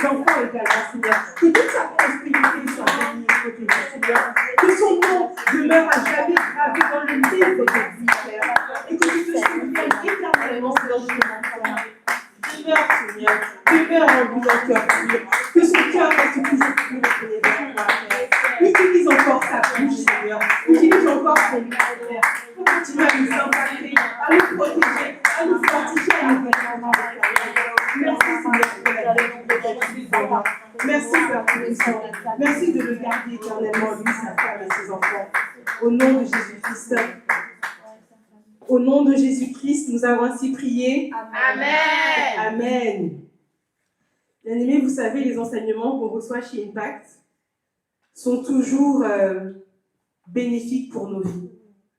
enfants également, Seigneur. Que toute sa prospérité soit bénie et protégée, Seigneur. Que son nom demeure à jamais gravé dans le livre de vie, Père. Et que tu te souviennes éternellement de notre enfant. Demeure, Seigneur. Demeure en lui un cœur pur. Que son cœur reste toujours pur et tourné vers toi, Père. Utilise encore sa bouche, Seigneur. Utilise encore son cœur, Père. Pour continuer à nous impacter, à nous protéger, à nous fortifier, à nous répondre. Merci, Seigneur, pour la vie de Seigneur. Merci, Père Tout-Puissant. Merci de le garder éternellement, lui, sa femme et ses enfants. Au nom de Jésus-Christ. Au nom de Jésus-Christ, nous avons ainsi prié. Amen. Amen. Bien-aimés, vous savez, les enseignements qu'on reçoit chez Impact sont toujours bénéfiques pour nos vies.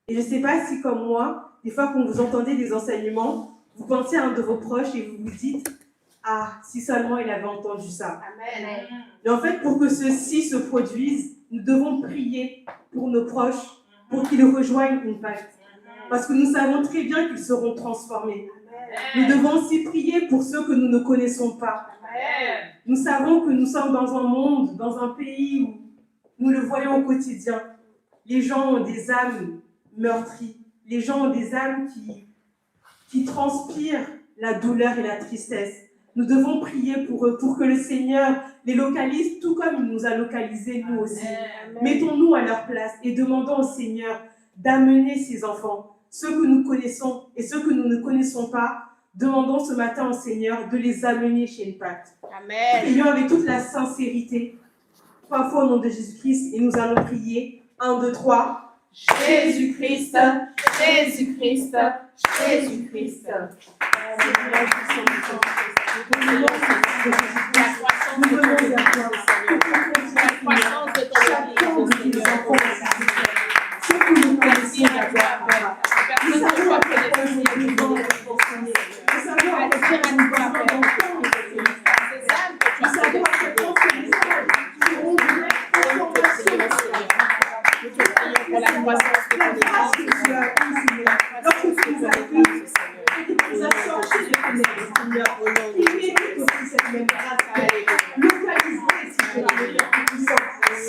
Et je ne sais pas si, comme moi, des fois quand vous entendez des enseignements, vous pensez à un de vos proches et vous vous dites « Ah, si seulement il avait entendu ça. » Amen. Et en fait, pour que ceci se produise, nous devons prier pour nos proches, pour qu'ils rejoignent Impact. Parce que nous savons très bien qu'ils seront transformés. Nous devons aussi prier pour ceux que nous ne connaissons pas. Nous savons que nous sommes dans un monde, dans un pays où nous le voyons au quotidien. Les gens ont des âmes meurtries. Les gens ont des âmes qui transpirent la douleur et la tristesse. Nous devons prier pour eux, pour que le Seigneur les localise, tout comme il nous a localisés nous aussi. Mettons-nous à leur place et demandons au Seigneur d'amener ces enfants, ceux que nous connaissons et ceux que nous ne connaissons pas. Demandons ce matin au Seigneur de les amener chez Impact. Amen. Prions avec toute la sincérité. 3 fois au nom de Jésus-Christ et nous allons prier. 1, 2, 3. Jésus-Christ, Jésus-Christ, Jésus-Christ. Nous venons vers toi. Ce que nous connaissons d'abord, Père. Nous savons à quel point nous devons être enseignés. Nous savons à quel point nous devons être enseignés. Nous savons à quel point ces messages seront d'une transformation. Pour la croissance de La grâce que tu as eue, Seigneur, lorsque tu nous as accueillis, et que tu nous as sortis des ténèbres, Seigneur, qui mérite aussi cette même grâce. Localisée, si tu veux, Père Tout-Puissant,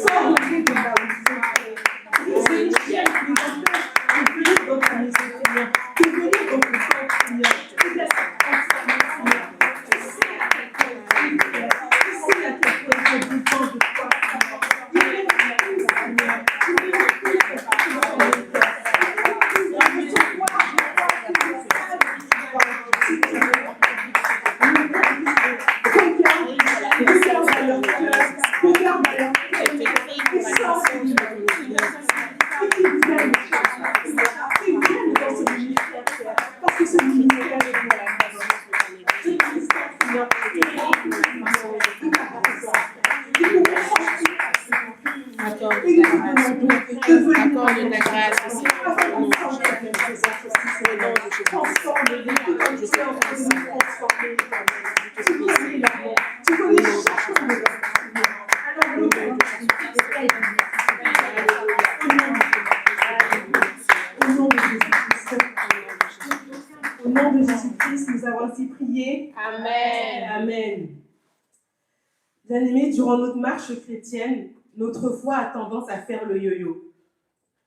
sors de de là où tu es. Brise les chaînes qui nous empêchent de venir dans ta maison, Seigneur, de venir dans ton temple, Seigneur, de d'être transformé, Seigneur. Tu sais à quel point il est fier, tu sais à quel point il est besoin de toi, Seigneur. Il est tout, Seigneur. Il est tout, Accorde ta grâce aussi. Au nom de Jésus-Christ, nous avons ainsi prié. Amen. Amen. Bien-aimés, durant notre marche chrétienne, notre foi a tendance à faire le yo-yo.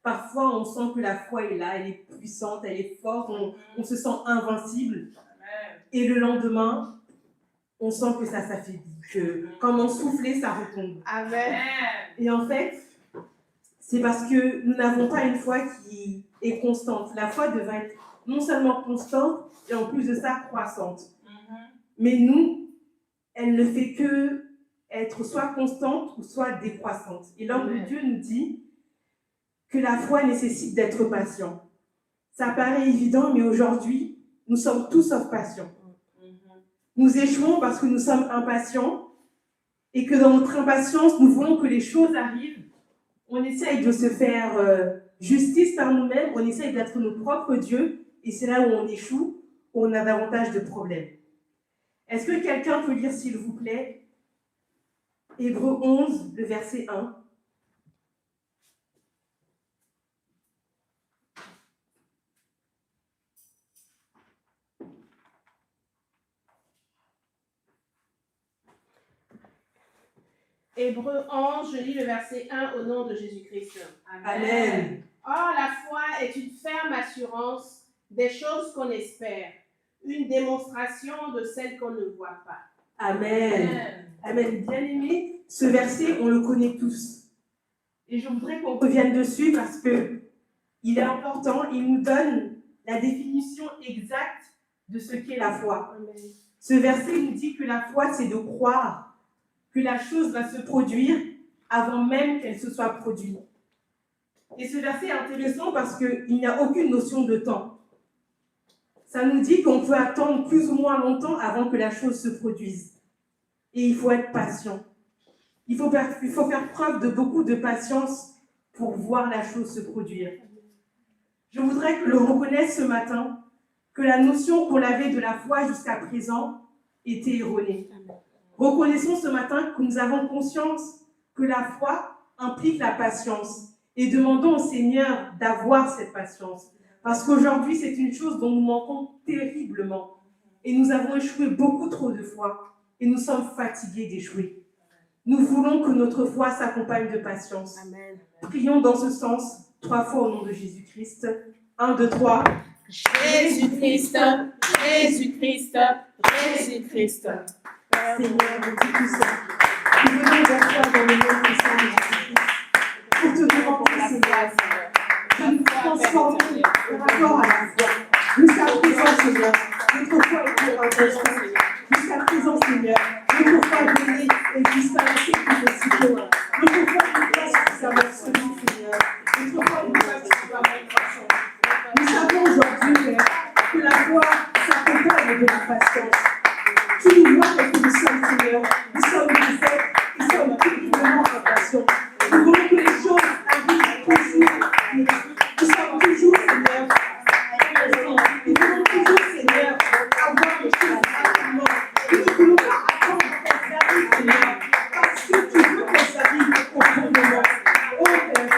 Parfois, on sent que la foi est là, elle est puissante, elle est forte, on se sent invincible. Et le lendemain, on sent que ça s'affaiblit, que comme on soufflait, ça retombe. Amen. Et en fait, c'est parce que nous n'avons pas une foi qui est constante. La foi devrait être non seulement constante, et en plus de ça, croissante. Mais nous, elle ne fait que être soit constante ou soit décroissante. Et l'homme de Dieu nous dit que la foi nécessite d'être patient. Ça paraît évident, mais aujourd'hui, nous sommes tous sauf patients. Nous échouons parce que nous sommes impatients et que dans notre impatience, nous voulons que les choses arrivent. On essaye de se faire justice par nous-mêmes, on essaye d'être nos propres dieux et c'est là où on échoue, où on a davantage de problèmes. Est-ce que quelqu'un peut lire, s'il vous plaît, Hébreux 11, le verset 1. Hébreux 11, je lis le verset 1 au nom de Jésus-Christ. Amen. Or, la foi est une ferme assurance des choses qu'on espère, une démonstration de celles qu'on ne voit pas. Amen. Amen. Bien aimé, ce verset, on le connaît tous. Et je voudrais qu'on revienne dessus parce que il est important, il nous donne la définition exacte de ce qu'est la foi. Amen. Ce verset nous dit que la foi, c'est de croire que la chose va se produire avant même qu'elle se soit produite. Et ce verset est intéressant parce qu'il n'y a aucune notion de temps. Ça nous dit qu'on peut attendre plus ou moins longtemps avant que la chose se produise. Et il faut être patient. Il faut faire preuve de beaucoup de patience pour voir la chose se produire. Je voudrais que l'on reconnaisse ce matin que la notion qu'on avait de la foi jusqu'à présent était erronée. Reconnaissons ce matin que nous avons conscience que la foi implique la patience et demandons au Seigneur d'avoir cette patience. Parce qu'aujourd'hui, c'est une chose dont nous manquons terriblement et nous avons échoué beaucoup trop de fois et nous sommes fatigués d'échouer. Nous voulons que notre foi s'accompagne de patience. Amen. Prions dans ce sens 3 fois au nom de Jésus-Christ. 1, 2, 3. Jésus-Christ, Jésus-Christ, Jésus-Christ. Seigneur, nous dit tout ça. Nous venons vers toi dans le nom du Seigneur Jésus-Christ pour te demander, Seigneur, de nous transformer par rapport à la foi. Jusqu'à présent, Seigneur, notre foi était inconstante. Jusqu'à présent, Seigneur, notre foi venait et disparaissait plus aussitôt. Notre foi n'est pas suffisamment solide, Seigneur. Notre foi n'est pas suffisamment croissante. Nous savons aujourd'hui, Père, que la foi s'accompagne de la patience. Tu nous vois que nous sommes, Seigneur. Nous sommes des êtres qui sommes terriblement impatients. Nous voulons que les choses arrivent toujours. Nous sommes toujours, Seigneur. Nous voulons toujours, Seigneur, avoir les choses rapidement. Nous ne voulons pas attendre qu'elles arrivent, Seigneur, parce que tu veux qu'elles arrivent au bon moment. Oh Père,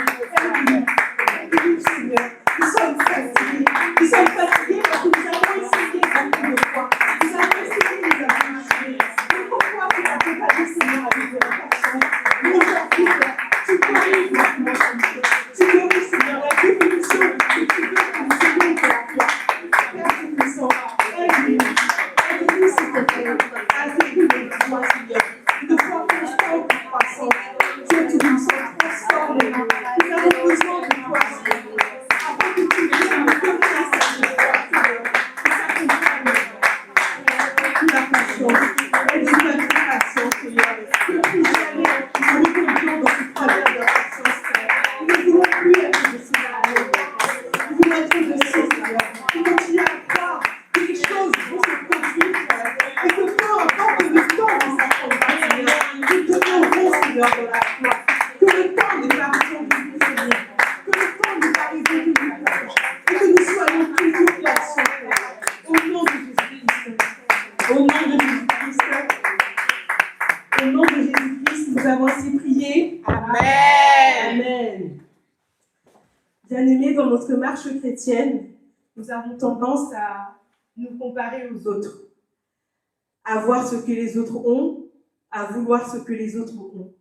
aide-nous, Seigneur. Nous sommes fatigués. Nous sommes fatigués parce que nous avons essayé beaucoup de fois. Nous avons essayé, nous avons échoué. Mais pourquoi tu n'as pas dit, Seigneur, avec de la patience? Mais aujourd'hui, Père, tu corriges maintenant, Seigneur. Tu corriges, Seigneur, la définition que tu veux que nous ayons de la foi. Père Tout-Puissant, aide-nous. Aide-nous, s'il te plaît, à vivre de foi, Seigneur. Une foi constante et croissante. Dieu Tout-Puissant, transforme-nous. Nous avons besoin de toi, Seigneur. Afin que tu viennes nous donner cette foi, Seigneur. Que ça comprenne la patience. Aide-nous à être patient, Seigneur. Que plus jamais nous retombions dans ce travers de la patience, Seigneur. Nous ne voulons plus être de ces arrêts. Nous voulons être de ces, Seigneur. Nous continuons à croire que les choses vont se produire, Seigneur. Et que peu importe le temps qui s'accomplira, Seigneur, nous demeurons, Seigneur, dans la foi. Que le temps n'est pas révolu, Seigneur. Que le temps n'est pas révolu, Père. Et que nous soyons toujours patients, Père. Au nom de Jésus-Christ. Au nom de Jésus-Christ. Au nom de Jésus-Christ, nous avons ainsi prié. Amen. Amen. Bien-aimés, dans notre marche chrétienne, nous avons tendance à nous comparer aux autres, à voir ce que les autres ont, à vouloir ce que les autres ont.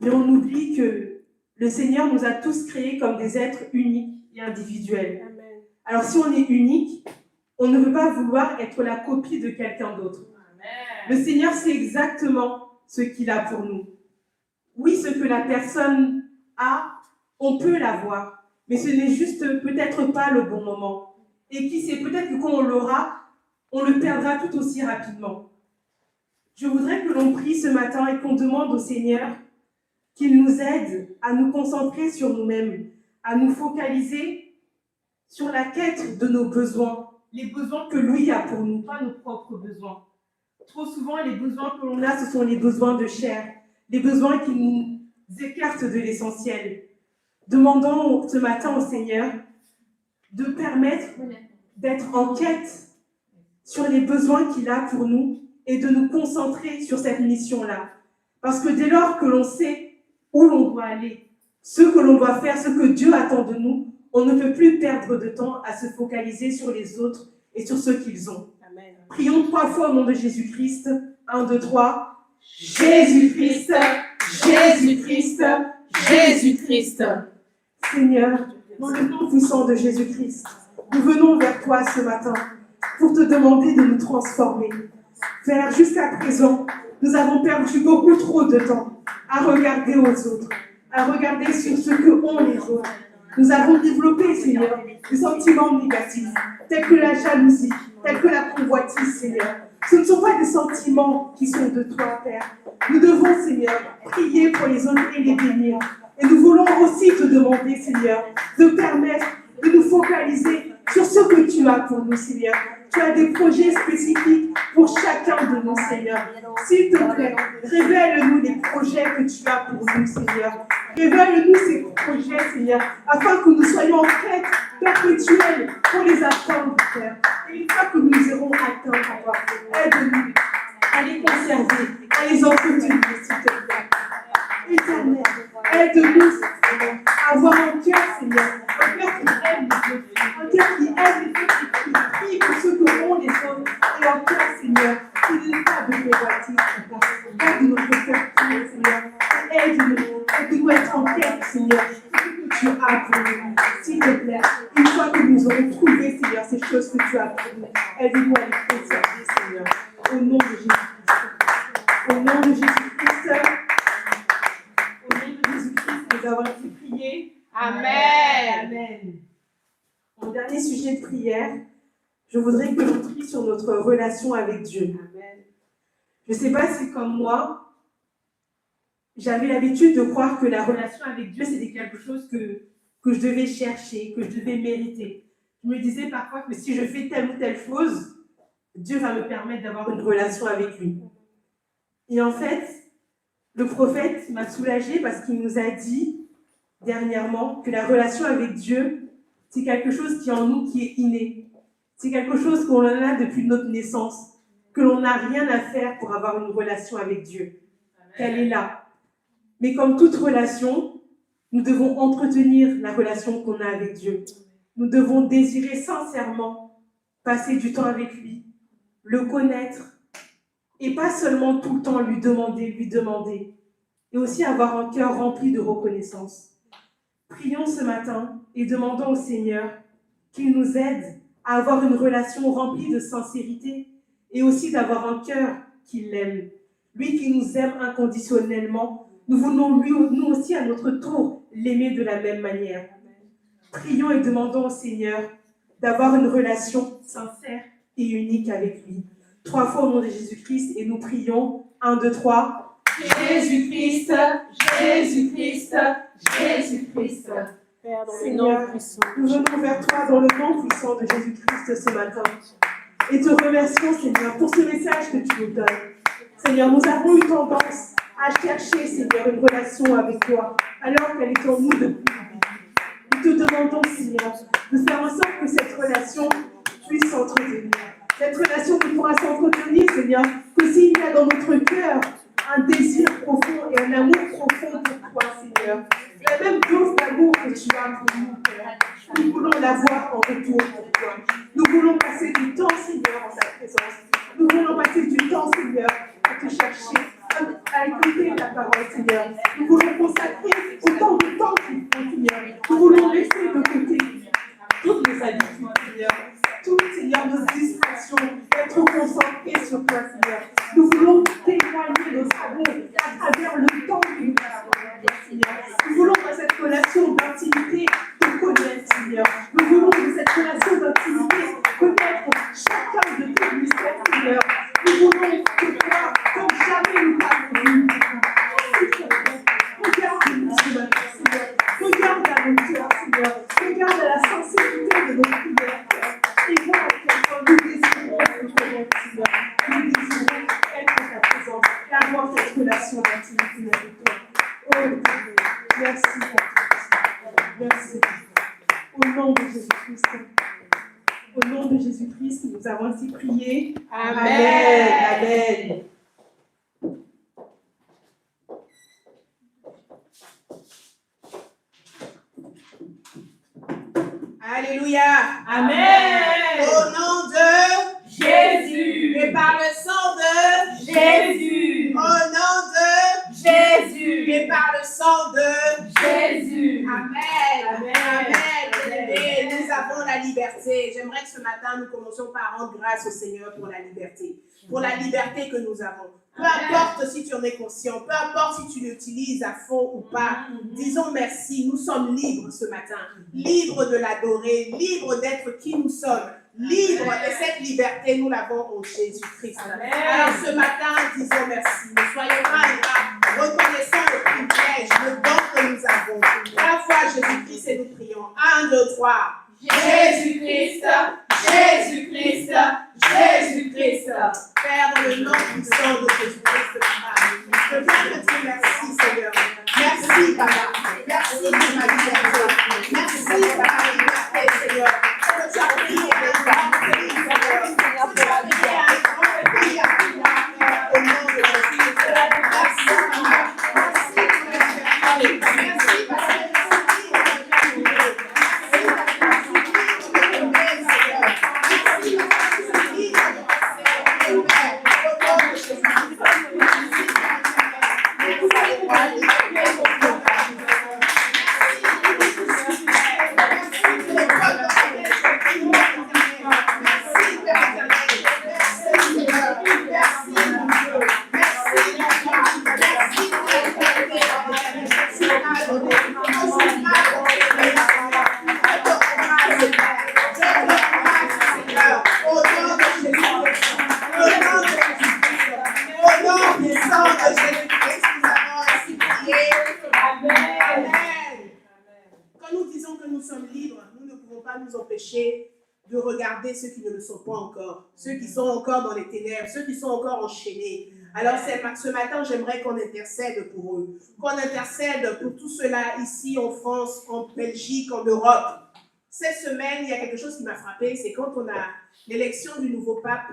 Mais on oublie que le Seigneur nous a tous créés comme des êtres uniques et individuels. Amen. Alors si on est unique, on ne peut pas vouloir être la copie de quelqu'un d'autre. Le Seigneur sait exactement ce qu'il a pour nous. Oui, ce que la personne a, on peut l'avoir, mais ce n'est juste peut-être pas le bon moment. Et qui sait, peut-être que quand on l'aura, on le perdra tout aussi rapidement. Je voudrais que l'on prie ce matin et qu'on demande au Seigneur qu'il nous aide à nous concentrer sur nous-mêmes, à nous focaliser sur la quête de nos besoins, les besoins que lui a pour nous, pas nos propres besoins. Trop souvent, les besoins que l'on a, ce sont les besoins de chair, les besoins qui nous écartent de l'essentiel. Demandons ce matin au Seigneur de permettre d'être en quête sur les besoins qu'il a pour nous et de nous concentrer sur cette mission-là. Parce que dès lors que l'on sait où l'on doit aller, ce que l'on doit faire, ce que Dieu attend de nous, on ne peut plus perdre de temps à se focaliser sur les autres et sur ce qu'ils ont. Amen. Prions 3 fois au nom de Jésus-Christ. 1, 2, 3. Jésus-Christ, Jésus-Christ, Jésus-Christ. Seigneur, dans le nom puissant de Jésus-Christ, nous venons vers toi ce matin pour te demander de nous transformer. Père, jusqu'à présent, nous avons perdu beaucoup trop de temps à regarder aux autres, à regarder sur ce que ont les autres. Nous avons développé, Seigneur, des sentiments négatifs, tels que la jalousie, tels que la convoitise, Seigneur. Ce ne sont pas des sentiments qui sont de toi, Père. Nous devons, Seigneur, prier pour les autres et les bénir. Et nous voulons aussi te demander, Seigneur, de permettre de nous focaliser sur ce que tu as pour nous, Seigneur. Tu as des projets spécifiques pour chacun de nous, Seigneur. S'il te plaît, révèle-nous les projets que tu as pour nous, Seigneur. Révèle-nous ces projets, Seigneur, afin que nous soyons en quête perpétuelle pour les atteindre, Père. Et une fois que nous les aurons atteints, Papa, aide-nous à les conserver, à les entretenir, s'il te plaît. Éternel, aide-nous, Seigneur, à avoir un cœur, Seigneur, un cœur qui aime les autres, un cœur qui aime les autres, qui prie pour ceux que ont les autres, et un cœur, Seigneur, qui n'est pas de convoitise, aide notre cœur pur, Seigneur, et aide-nous à être en quête, Seigneur, de ce que tu as pour nous, s'il te plaît. Une fois que nous aurons trouvé, Seigneur, ces choses que tu as pour nous, aide-nous à les conserver, Seigneur, au nom de Jésus-Christ. Au nom de Jésus-Christ. Au nom de Jésus-Christ, nous avons été priés. Amen. Amen. Mon dernier sujet de prière, je voudrais que l'on prie sur notre relation avec Dieu. Amen. Je ne sais pas si, comme moi, j'avais l'habitude de croire que la relation avec Dieu, c'était quelque chose que je devais chercher, que je devais mériter. Je me disais parfois que si je fais telle ou telle chose, Dieu va me permettre d'avoir une relation avec lui. Et en fait, le prophète m'a soulagée parce qu'il nous a dit dernièrement que la relation avec Dieu, c'est quelque chose qui est en nous, qui est inné. C'est quelque chose qu'on a depuis notre naissance, que l'on n'a rien à faire pour avoir une relation avec Dieu. Qu'elle est là. Mais comme toute relation, nous devons entretenir la relation qu'on a avec Dieu. Nous devons désirer sincèrement passer du temps avec lui, le connaître, et pas seulement tout le temps lui demander, et aussi avoir un cœur rempli de reconnaissance. Prions ce matin et demandons au Seigneur qu'il nous aide à avoir une relation remplie de sincérité et aussi d'avoir un cœur qui l'aime. Lui qui nous aime inconditionnellement, nous voulons lui, nous aussi à notre tour l'aimer de la même manière. Prions et demandons au Seigneur d'avoir une relation sincère et unique avec lui. 3 fois au nom de Jésus-Christ et nous prions. 1, 2, 3. Jésus-Christ, Jésus-Christ, Jésus-Christ. Père, dans le Seigneur, nom puissant. nous venons vers toi dans le nom puissant de Jésus-Christ ce matin et te remercions, Seigneur, pour ce message que tu nous donnes. Seigneur, nous avons eu tendance à chercher, Seigneur, une relation avec toi, alors qu'elle est en nous depuis. Nous te demandons, Seigneur, de faire en sorte que cette relation puisse s'entretenir. Cette relation ne pourra s'entretenir, Seigneur, que s'il y a dans notre cœur un désir profond et un amour profond pour toi, Seigneur. La même dose d'amour que tu as pour nous, Père. Nous voulons l'avoir en retour pour toi. Nous voulons passer du temps, Seigneur, en ta présence. Nous voulons passer du temps, Seigneur, à te chercher, à écouter ta parole, Seigneur. Nous voulons consacrer autant de temps qu'il faut, Seigneur. Nous voulons laisser de côté toutes nos habitudes, Seigneur. Toutes, Seigneur, nos distractions, être concentrés sur toi, Seigneur. Nous voulons témoigner nos amours à travers le temps que nous avons, Seigneur. Nous voulons dans cette relation d'intimité te connaître, Seigneur. Nous voulons dans cette relation d'intimité connaître chacun de tes mystères, Seigneur. Nous voulons te voir comme jamais nous l'avons vu. Regarde-nous ce matin, Seigneur. Regarde à nos cœurs, Seigneur. Regarde à la sincérité de nos prières, Père. Et vois à quel point nous désirons te connaître, Seigneur. Nous désirons être en ta présence et avoir cette relation d'intimité avec toi. Oh Dieu, merci Père. Merci. Au nom de Jésus-Christ. Au nom de Jésus-Christ, nous avons ainsi prié. Amen. Amen. Alléluia. Amen. Au nom de Jésus. et par le sang de Jésus. au nom de Jésus. le sang de Jésus. Amen. Amen. Amen. Et nous avons la liberté. J'aimerais que ce matin, nous commencions par rendre grâce au Seigneur pour la liberté. Pour la liberté que nous avons. Peu importe si tu en es conscient, peu importe si tu l'utilises à fond ou pas, disons merci. Nous sommes libres ce matin. Libres de l'adorer, libres d'être qui nous sommes. Libres, et cette liberté, nous l'avons en Jésus-Christ. Alors ce matin, disons merci. Ne soyons pas reconnaissons le privilège, le don que nous avons. La foi Jésus-Christ et nous prions. 1, 2, 3. Jésus-Christ, Jésus-Christ, Jésus-Christ. Père, dans le nom puissant de Jésus-Christ, je viens te dire merci, Seigneur. Merci, Papa. Merci pour ma liberté. Merci pour ma liberté, Seigneur. Que tu as pris un grand prix, Seigneur. Tu as pris un grand prix à pouvoir au nom de Jésus. Merci, Papa. Merci pour la liberté. Merci parce que de regarder ceux qui ne le sont pas encore, ceux qui sont encore dans les ténèbres, ceux qui sont encore enchaînés. Alors ce matin, j'aimerais qu'on intercède pour eux, qu'on intercède pour tout cela ici en France, en Belgique, en Europe. Cette semaine, il y a quelque chose qui m'a frappé, c'est quand on a l'élection du nouveau pape,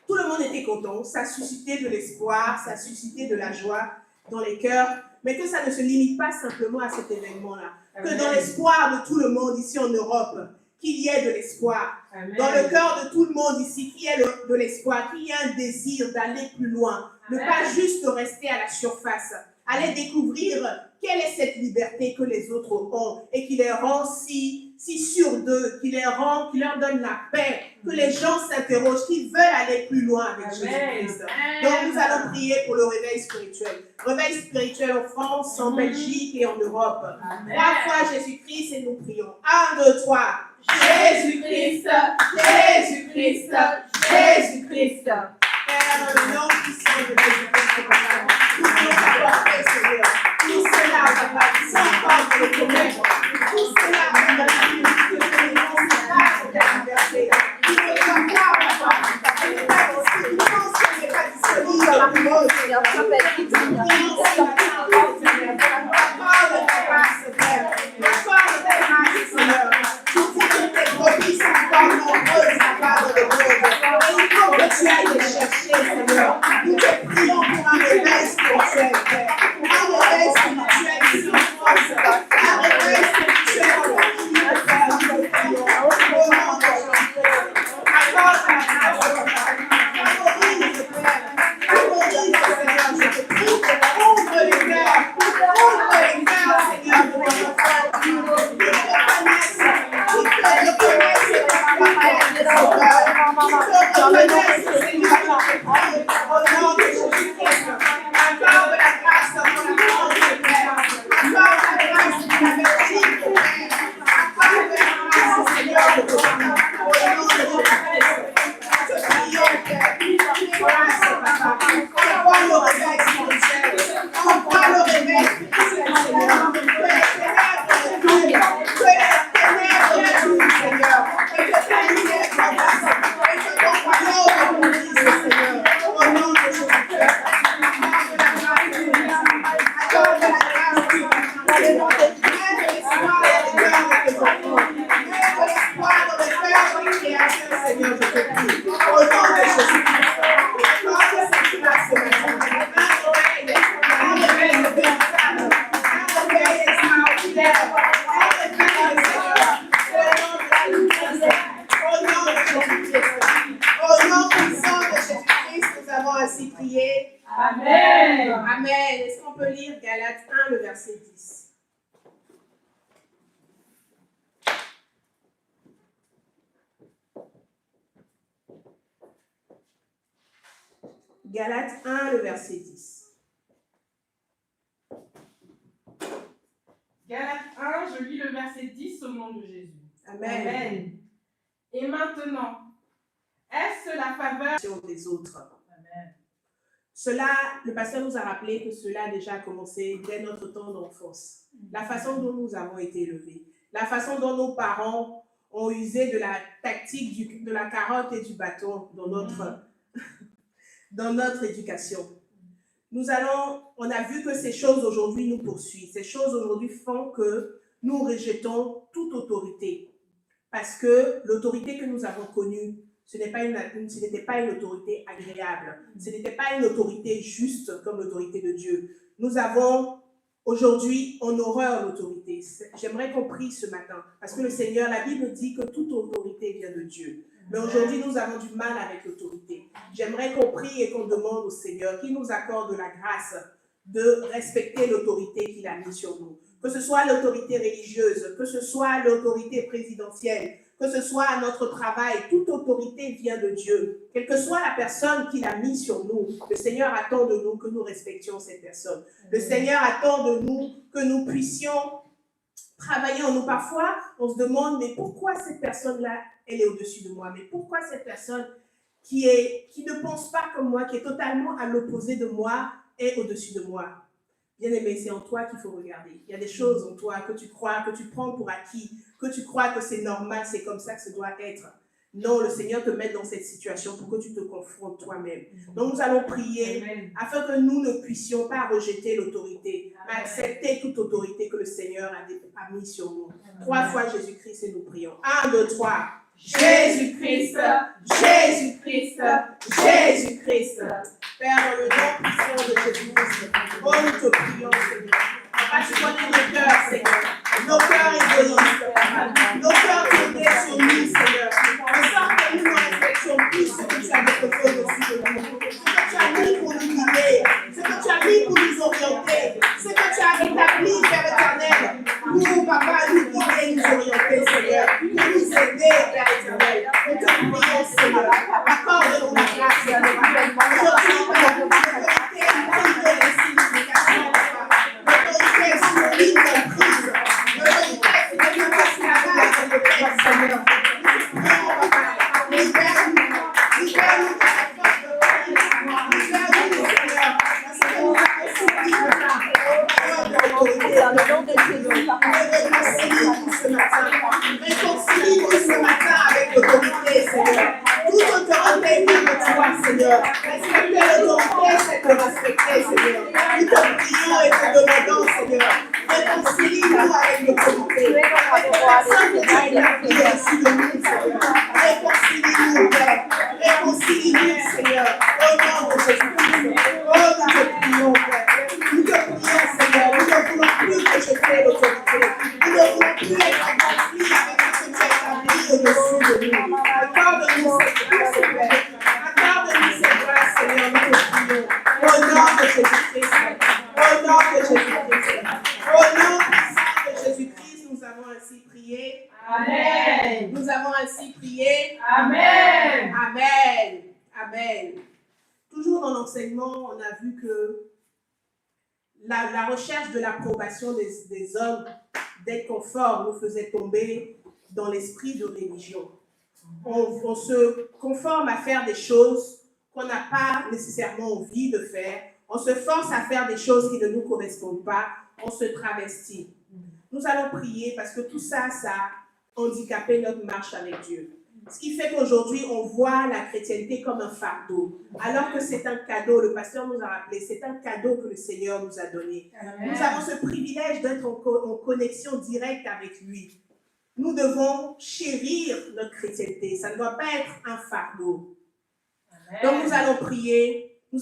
tout le monde était content, ça suscitait de l'espoir, ça suscitait de la joie dans les cœurs, mais que ça ne se limite pas simplement à cet événement-là. Que dans l'espoir de tout le monde ici en Europe, qu'il y ait de l'espoir. Dans le cœur de tout le monde ici, qu'il y ait de l'espoir, qu'il y ait un désir d'aller plus loin. Ne pas juste rester à la surface. Aller découvrir quelle est cette liberté que les autres ont et qui les rend si sûrs d'eux, qui leur donne la paix, que les gens s'interrogent, qu'ils veulent aller plus loin avec Jésus-Christ. Donc nous allons prier pour le réveil spirituel. Réveil spirituel en France, en Belgique et en Europe. La foi Jésus-Christ et nous prions. 1, 2, 3. Jésus-Christ, Jésus-Christ, Jésus-Christ. Père, dans le nom puissant de Jésus-Christ, nous voulons t'apporter, Seigneur. Tout cela, Papa, qui sont encore dans le commerce. Tout cela, Papa, qui ne pensent pas sur ta liberté. Qui ne croient pas, Papa. Qui ne pensent que n'est pas disponible dans le monde. La part de ta grâce, Père. La part de ta grâce, Seigneur. Nous voulons tes brebis sont encore nombreuses à part de le monde. Et il faut que tu ailles les chercher, Seigneur. Nous te prions pour un réveil spirituel, Père. Un réveil spirituel ici en France. Un réveil spirituel en Belgique, Père. Nous te prions. Au nom de Jésus. Accorde ta grâce, Père. Favorise, Père. Favorise, Seigneur, je te prie. Amen. Est-ce qu'on peut lire Galates 1, le verset 10? Galates 1, le verset 10. Galates 1, je lis le verset 10 au nom de Jésus. Amen. Amen. Et maintenant, est-ce la faveur Des autres. Amen. Cela, le pasteur nous a rappelé que cela a déjà commencé dès notre temps d'enfance. La façon dont nous avons été élevés, la façon dont nos parents ont usé de la tactique de la carotte et du bâton dans notre éducation. On a vu que ces choses aujourd'hui nous poursuivent. Ces choses aujourd'hui font que nous rejetons toute autorité. Parce que l'autorité que nous avons connue, ce n'était pas une autorité agréable. Ce n'était pas une autorité juste comme l'autorité de Dieu. Nous avons aujourd'hui en horreur l'autorité. J'aimerais qu'on prie ce matin. Parce que le Seigneur, la Bible dit que toute autorité vient de Dieu. Mais aujourd'hui, nous avons du mal avec l'autorité. J'aimerais qu'on prie et qu'on demande au Seigneur qu'il nous accorde la grâce de respecter l'autorité qu'il a mise sur nous. Que ce soit l'autorité religieuse, que ce soit l'autorité présidentielle, que ce soit à notre travail, toute autorité vient de Dieu. Quelle que soit la personne qu'il a mise sur nous, le Seigneur attend de nous que nous respections cette personne. Le Seigneur attend de nous que nous puissions travailler en nous. Parfois, on se demande, mais pourquoi cette personne-là, elle est au-dessus de moi? Mais pourquoi cette personne qui ne pense pas comme moi, qui est totalement à l'opposé de moi, est au-dessus de moi? Bien-aimé, c'est en toi qu'il faut regarder. Il y a des choses en toi que tu crois, que tu prends pour acquis, que tu crois que c'est normal, c'est comme ça que ça doit être. Non, le Seigneur te met dans cette situation pour que tu te confrontes toi-même. Donc nous allons prier afin que nous ne puissions pas rejeter l'autorité, mais accepter toute autorité que le Seigneur a mis sur nous. 3 fois Jésus-Christ et nous prions. 1, 2, 3. Jésus-Christ, Jésus-Christ, Jésus-Christ. Père, dans le nom puissant de Jésus-Christ, oh, nous te prions, Seigneur. Papa, tu connais nos cœurs, Seigneur. Nos cœurs égoïstes, nos cœurs tournés sur nous, Seigneur. En sorte que nous ne respections plus ce que tu as déposé au-dessus de nous. Ce que tu as mis pour nous guider, ce que tu as mis pour nous orienter, ce que tu as établi, Père éternel. Nous, Papa, nous guider, nous orienter, Seigneur. Pour nous aider, Père éternel. Nous te prions, Seigneur. Accorde-nous la grâce, Seigneur. Aujourd'hui, Père, l'autorité prise de la signification, l'autorité sur le lit comprise, l'autorité sur le esclavage de Père, Seigneur. Nous prions, Papa, libère-nous, libère-nous de la force de Père, libère-nous, Seigneur, parce que nous avons souffert de ça, au de l'autorité. Dans le nom de Jésus, réconcilie-nous ce matin, réconcilie-nous ce matin avec l'autorité, Seigneur. Toute autorité vient de toi, Seigneur. Respecter l'autorité, c'est te respecter, Seigneur. Nous te prions et te demandons, Seigneur. Réconcilie-nous avec l'autorité. Avec les personnes que tu as établies au-dessus de nous, Seigneur. Réconcilie-nous, Père. Réconcilie-nous, Seigneur. Au nom de Jésus-Christ. Oh, nous te prions, Père. Nous te prions, Seigneur. Nous ne voulons plus rejeter l'autorité. Nous ne voulons plus être en conflit avec ce que tu as établi au-dessus de nous. Accorde-nous cette grâce, Père. Accorde-nous cette grâce, Seigneur. Nous te prions. Au nom de Jésus-Christ. Au nom de Jésus-Christ. Au nom puissant de Jésus-Christ, nous avons ainsi prié. Amen. Nous avons ainsi prié. Amen. Amen. Amen. Toujours dans l'enseignement, on a vu que la recherche de l'approbation des hommes, d'être conforme, nous faisait tomber dans l'esprit de religion. On se conforme à faire des choses qu'on n'a pas nécessairement envie de faire. On se force à faire des choses qui ne nous correspondent pas. On se travestit. Nous allons prier parce que tout ça, ça a handicapé notre marche avec Dieu. Ce qui fait qu'aujourd'hui, on voit la chrétienté comme un fardeau, alors que c'est un cadeau. Le pasteur nous a rappelé, c'est un cadeau que le Seigneur nous a donné. Amen. Nous avons ce privilège d'être en connexion directe avec lui. Nous devons chérir notre chrétienté. Ça ne doit pas être un fardeau. Amen. Donc nous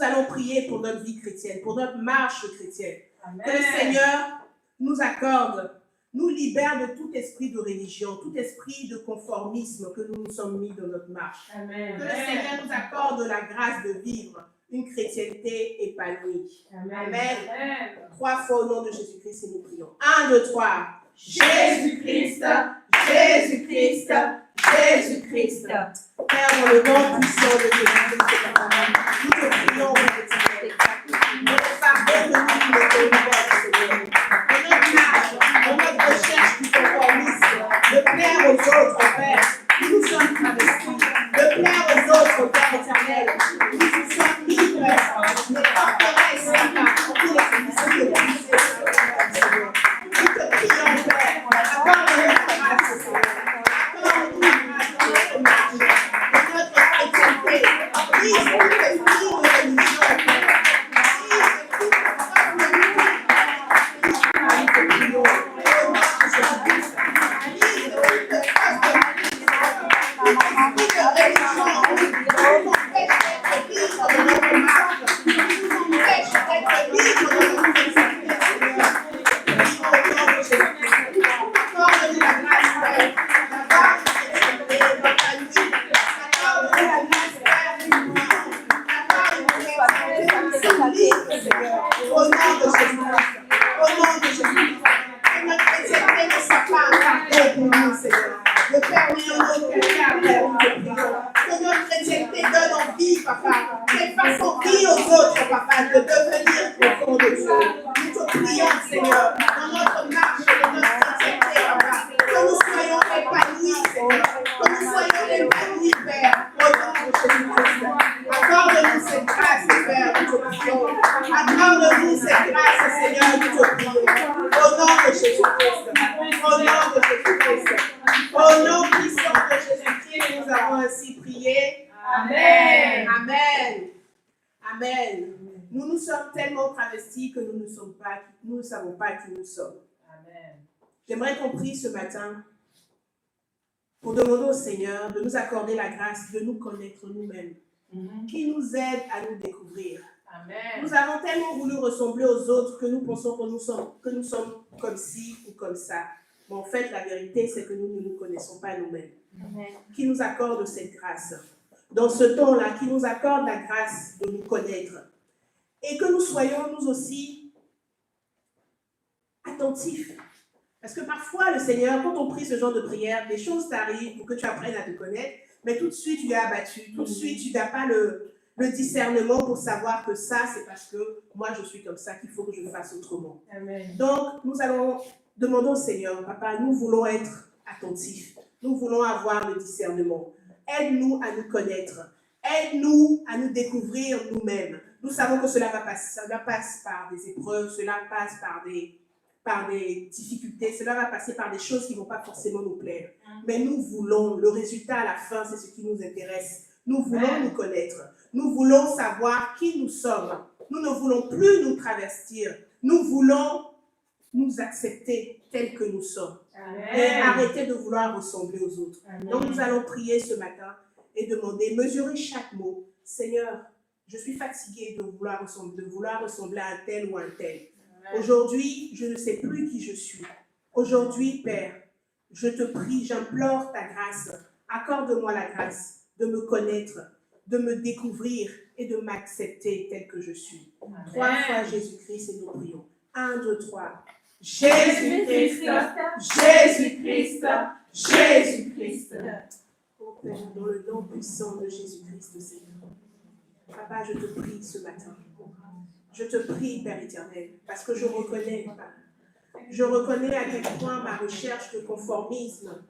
allons prier pour notre vie chrétienne, pour notre marche chrétienne. Amen. Que le Seigneur nous accorde, nous libère de tout esprit de religion, tout esprit de conformisme que nous nous sommes mis dans notre marche. Amen. Que le Seigneur nous accorde la grâce de vivre une chrétienté épanouie. Amen. Amen. 3 fois au nom de Jésus-Christ et nous prions. 1, 2, 3. Jésus-Christ, Jésus-Christ, Jésus-Christ. Père, dans le nom puissant de Jésus-Christ, nous te prions, Père éternel. Notre pardon de nous qui ne connaissons pas, Seigneur. De notre âge, de notre recherche du conformisme, de plaire aux autres, Père. Nous nous sommes travestis. De plaire aux autres, Père éternel. Nous nous sommes mis, Père. Mais forteresse, Papa, pour les féliciter de Christ, Seigneur. Nous te prions, Père. Accorde-nous la grâce, Seigneur. Accorde-nous la grâce dans notre marche, dans notre chrétienté. Brise tout esprit de religion, Père. Brise tout nous te prions. Au nom de Jésus-Christ. Brise toute force de religion. Esprit de religion. Nous empêche d'être libre dans notre marche. Nous empêche d'être libre dans notre chrétienté, Seigneur. Au nom de Jésus-Christ. Accorde-nous la grâce, Père. La grâce de chrétienté dans ta vie. Accorde-nous la grâce, Père, du monde. Accorde-nous la grâce, nous sommes libres, Seigneur. Au nom de Jésus-Christ. Au nom de Jésus-Christ. Que notre chrétienté ne soit pas un fardeau pour nous, Seigneur. Ne permettons aucun Père, nous te prions. Que notre chrétienté donne envie, Papa. Qu'elle fasse envie aux autres, Papa, de devenir enfants de Dieu. Nous te prions, Seigneur, dans notre marche, dans notre chrétienté, Papa. Que nous soyons épanouis, Seigneur. Que nous soyons épanouis, Père, au nom de Jésus-Christ. Accorde-nous cette grâce, Père, nous te prions. Accorde-nous cette grâce, Seigneur, nous te prions. Au nom de Jésus-Christ. Au nom de Jésus-Christ. Au nom puissant de Jésus-Christ, nous avons ainsi prié. Amen. Amen. Amen. Nous nous sommes tellement travestis que nous ne savons pas qui nous sommes. Amen. J'aimerais qu'on prie ce matin pour demander au Seigneur de nous accorder la grâce de nous connaître nous-mêmes, qui nous aide à nous découvrir. Amen. Nous avons tellement voulu ressembler aux autres que nous pensons que nous sommes comme ci ou comme ça. Mais en fait, la vérité, c'est que nous ne nous connaissons pas nous-mêmes. Qui nous accorde cette grâce dans ce temps-là, qui nous accorde la grâce de nous connaître. Et que nous soyons, nous aussi, attentifs. Parce que parfois, le Seigneur, quand on prie ce genre de prière, des choses t'arrivent pour que tu apprennes à te connaître, mais tout de suite, tu es abattu. Tout de suite, tu n'as pas le discernement pour savoir que ça, c'est parce que moi, je suis comme ça qu'il faut que je fasse autrement. Amen. Donc, nous allons demander au Seigneur, Papa, nous voulons être attentifs. Nous voulons avoir le discernement. Aide-nous à nous connaître. Aide-nous à nous découvrir nous-mêmes. Nous savons que cela passe par des épreuves, cela passe par des difficultés, cela va passer par des choses qui ne vont pas forcément nous plaire. Mais nous voulons, le résultat à la fin, c'est ce qui nous intéresse. Nous voulons nous connaître. Nous voulons savoir qui nous sommes. Nous ne voulons plus nous travestir. Nous voulons nous accepter tels que nous sommes. Amen. Et arrêter de vouloir ressembler aux autres. Amen. Donc nous allons prier ce matin et demander, mesurer chaque mot. Seigneur, je suis fatiguée de vouloir ressembler à un tel ou à un tel. Aujourd'hui, je ne sais plus qui je suis. Aujourd'hui, Père, je te prie, j'implore ta grâce. Accorde-moi la grâce de me connaître, de me découvrir et de m'accepter tel que je suis. Amen. 3 fois Jésus-Christ et nous prions. 1, 2, 3. Jésus-Christ, Jésus-Christ, Jésus-Christ. Oh Père, dans le nom puissant de Jésus-Christ, Seigneur. Papa, je te prie ce matin. Je te prie, Père éternel, parce que je reconnais à quel point ma recherche de conformisme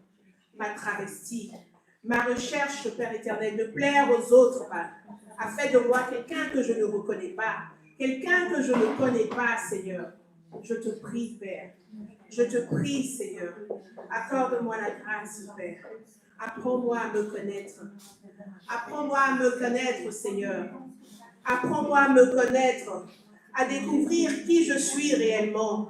m'a travesti. Ma recherche, Père éternel, de plaire aux autres a fait de moi quelqu'un que je ne reconnais pas, quelqu'un que je ne connais pas, Seigneur. Je te prie, Père. Je te prie, Seigneur. Accorde-moi la grâce, Père. Apprends-moi à me connaître. Apprends-moi à me connaître, Seigneur. Apprends-moi à me connaître, à découvrir qui je suis réellement,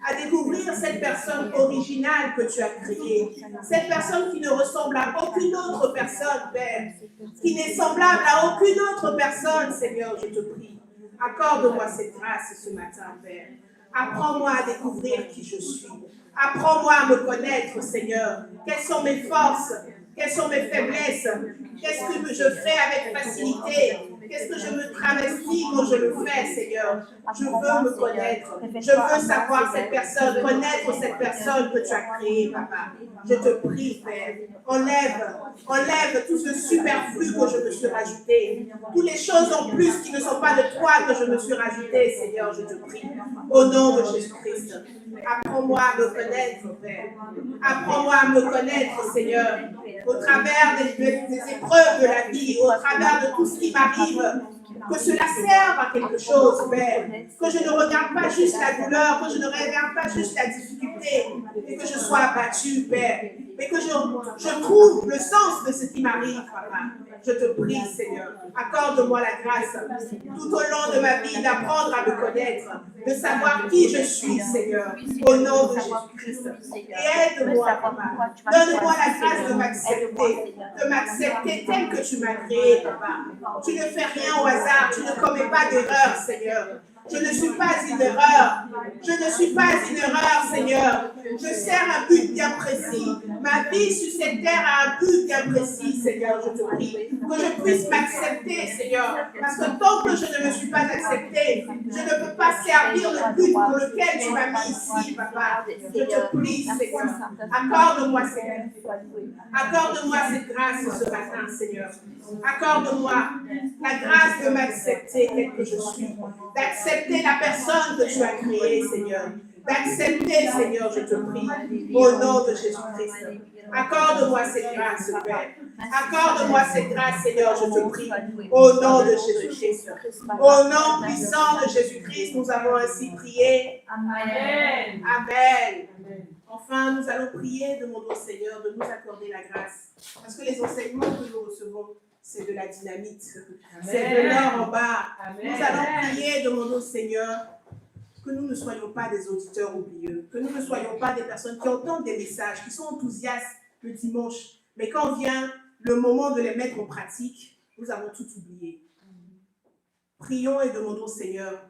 à découvrir cette personne originale que tu as créée, cette personne qui ne ressemble à aucune autre personne, Père, qui n'est semblable à aucune autre personne, Seigneur, je te prie. Accorde-moi cette grâce ce matin, Père. Apprends-moi à découvrir qui je suis. Apprends-moi à me connaître, Seigneur. Quelles sont mes forces? Quelles sont mes faiblesses? Qu'est-ce que je fais avec facilité? Qu'est-ce que je me travestis quand je le fais, Seigneur? Je veux me connaître. Je veux savoir cette personne, connaître cette personne que tu as créée, Papa. Je te prie, Père. Enlève tout ce superflu que je me suis rajouté. Toutes les choses en plus qui ne sont pas de toi que je me suis rajouté, Seigneur, je te prie. Au nom de Jésus-Christ. Apprends-moi à me connaître, Père. Apprends-moi à me connaître, Seigneur. Au travers des épreuves de la vie, au travers de tout ce qui m'arrive. Que cela serve à quelque chose, Père. Que je ne regarde pas juste la douleur, que je ne regarde pas juste la difficulté, et que je sois abattu, Père. Mais que je trouve le sens de ce qui m'arrive, Papa. Je te prie, Seigneur. Accorde-moi la grâce, tout au long de ma vie, d'apprendre à me connaître, de savoir qui je suis, Seigneur, au nom de Jésus-Christ. Et aide-moi, Papa. Donne-moi la grâce de m'accepter tel que tu m'as créé, Papa. Tu ne fais rien au hasard, tu ne commets pas d'erreur, Seigneur. Je ne suis pas une erreur. Je ne suis pas une erreur, Seigneur. Je sers un but bien précis. Ma vie sur cette terre a un but bien précis, Seigneur, je te prie. Que je puisse m'accepter, Seigneur. Parce que tant que je ne me suis pas acceptée, je ne peux pas servir le but pour lequel tu m'as mis ici, Papa. Je te prie, Seigneur. Accorde-moi, Seigneur. Accorde-moi cette grâce ce matin, Seigneur. Accorde-moi la grâce de m'accepter tel que je suis. D'accepter la personne que tu as créée, Seigneur. D'accepter, Seigneur, je te prie, au nom de Jésus-Christ. Accorde-moi cette grâce, Père. Accorde-moi cette grâce, Seigneur, je te prie, au nom de Jésus-Christ. Au nom puissant de Jésus-Christ, nous avons ainsi prié. Amen. Amen. Enfin, nous allons prier, demandons au Seigneur de nous accorder la grâce. Parce que les enseignements que nous recevons, c'est de la dynamite. C'est de l'or en bas. Amen. Nous allons prier, demandons au Seigneur que nous ne soyons pas des auditeurs oublieux, que nous ne soyons pas des personnes qui entendent des messages, qui sont enthousiastes le dimanche, mais quand vient le moment de les mettre en pratique, nous avons tout oublié. Prions et demandons au Seigneur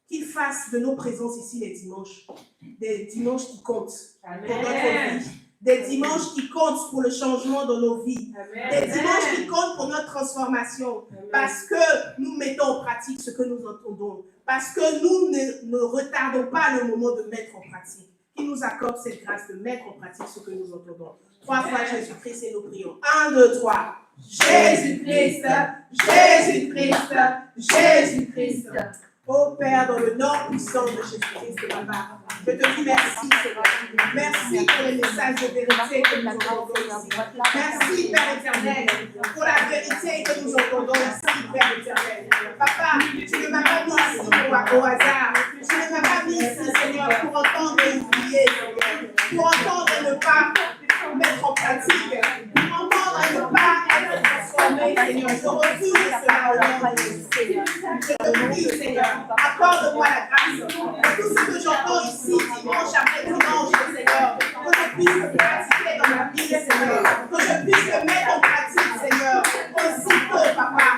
qu'il fasse de nos présences ici les dimanches, des dimanches qui comptent pour notre vie, des dimanches qui comptent pour le changement de nos vies, des dimanches qui comptent pour notre transformation, parce que nous mettons en pratique ce que nous entendons, parce que nous ne retardons pas le moment de mettre en pratique. Qu'il nous accorde cette grâce de mettre en pratique ce que nous entendons. 3 fois Jésus-Christ et nous prions. 1, 2, 3. Jésus-Christ, Jésus-Christ, Jésus-Christ. Ô Père, dans le nom puissant de Jésus-Christ, Papa, je te dis merci, Seigneur. Merci pour les messages de vérité que nous entendons ici. Merci, Père éternel, pour la vérité que nous entendons ici, Père éternel. Papa, tu ne m'as pas mis ici au hasard. Tu ne m'as pas mis ici, Seigneur, pour entendre et oublier, Seigneur. Pour entendre et ne pas mettre en pratique. Pour entendre et ne pas être transformé, Seigneur. Je refuse cela au nom de Jésus, Seigneur. Je te prie, Seigneur. Accorde-moi la grâce. Tout ce que j'entends ici, dimanche après dimanche, Seigneur, que je puisse le pratiquer dans ma vie, Seigneur. Que je puisse le mettre en pratique, Seigneur. Aussitôt, Papa.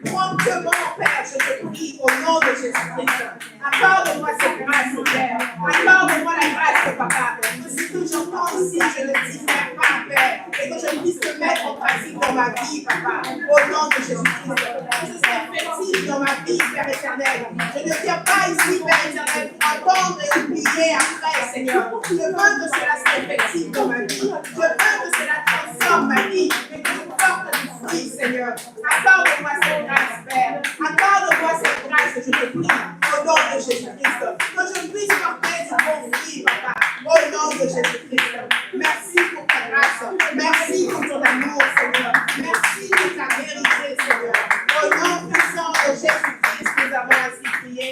Promptement, Père, je te prie au nom de Jésus-Christ. Accorde-moi cette grâce, Père. Accorde-moi la grâce, Papa. Que ce que j'entends ici, je ne diffère pas, Père. Et que je puisse le mettre en pratique dans ma vie, Papa. Au nom de Jésus-Christ. Que ce soit fertile dans ma vie, Père éternel. Je ne viens pas ici, Père éternel, pour attendre et oublier après, Seigneur. Je veux que cela soit effectif dans ma vie. Je veux que cela transforme ma vie et que je porte du fruit, Seigneur. Accorde-moi cette grâce, Père. Accorde-moi cette grâce, je te prie, au nom de Jésus-Christ. Que je puisse porter du bon fruit, Papa, au nom de Jésus-Christ. Merci pour ta grâce. Merci pour ton amour, Seigneur. Merci pour ta vérité, Seigneur. Au nom puissant de Jésus-Christ, nous avons ainsi prié.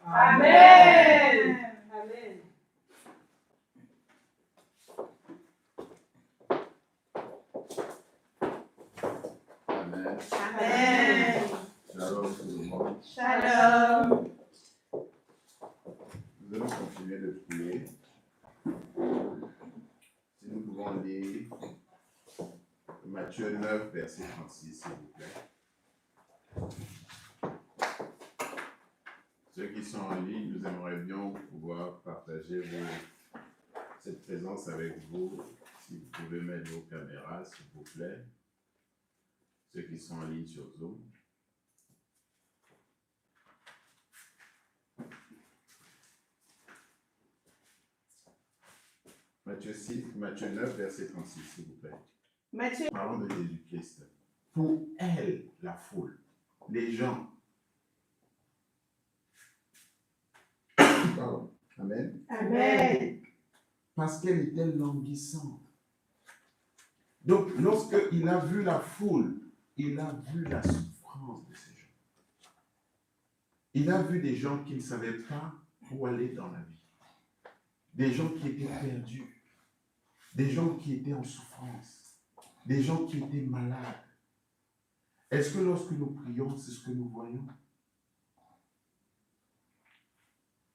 Amen. Amen. Amen. Amen. Shalom tout le monde. Shalom. Nous allons continuer de prier. Si nous pouvons lire Matthieu 9, verset 36, s'il vous plaît. Ceux qui sont en ligne, nous aimerions bien pouvoir partager cette présence avec vous. Si vous pouvez mettre vos caméras, s'il vous plaît. Ceux qui sont en ligne sur Zoom. Matthieu 9, verset 36, s'il vous plaît. Matthieu. Parlons de Jésus-Christ. Pour elle, la foule, les gens. Pardon. Amen. Amen. Parce qu'elle était languissante. Donc, lorsqu'il a vu la foule, il a vu la souffrance de ces gens. Il a vu des gens qui ne savaient pas où aller dans la vie. Des gens qui étaient perdus. Des gens qui étaient en souffrance. Des gens qui étaient malades. Est-ce que lorsque nous prions, c'est ce que nous voyons?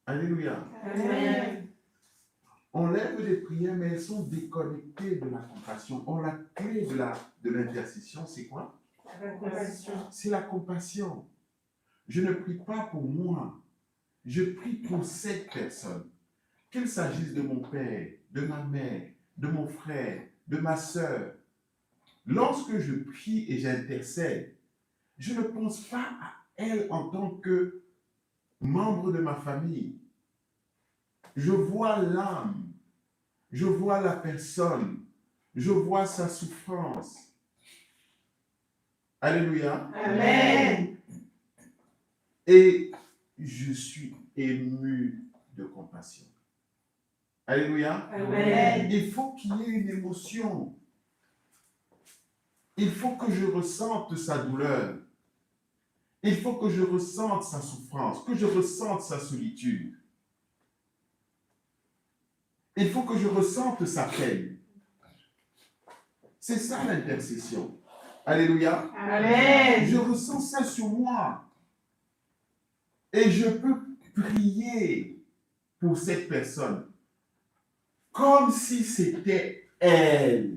Alléluia. Amen. On lève des prières, mais elles sont déconnectées de la compassion. Or, la clé de l'intercession, c'est quoi? La compassion. C'est la compassion. Je ne prie pas pour moi. Je prie pour cette personne. Qu'il s'agisse de mon père, de ma mère, de mon frère, de ma sœur. Lorsque je prie et j'intercède, je ne pense pas à elle en tant que membre de ma famille. Je vois l'âme, je vois la personne, je vois sa souffrance. Alléluia. Amen. Et je suis ému de compassion. Alléluia. Amen. Il faut qu'il y ait une émotion. Il faut que je ressente sa douleur. Il faut que je ressente sa souffrance, que je ressente sa solitude. Il faut que je ressente sa peine. C'est ça l'intercession. Alléluia. Amen. Je ressens ça sur moi. Et je peux prier pour cette personne comme si c'était elle.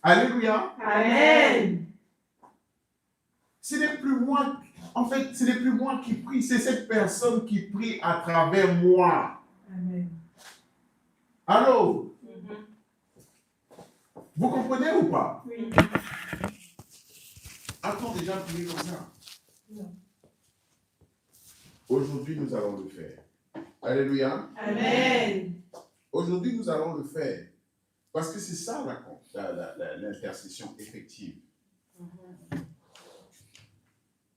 Alléluia. Amen. Ce n'est plus moi, en fait, ce n'est plus moi qui prie, c'est cette personne qui prie à travers moi. Amen. Allô? Vous comprenez ou pas? Oui. A-t-on déjà prié comme ça? Non. Aujourd'hui, nous allons le faire. Alléluia. Amen. Aujourd'hui, nous allons le faire. Parce que c'est ça l'intercession effective.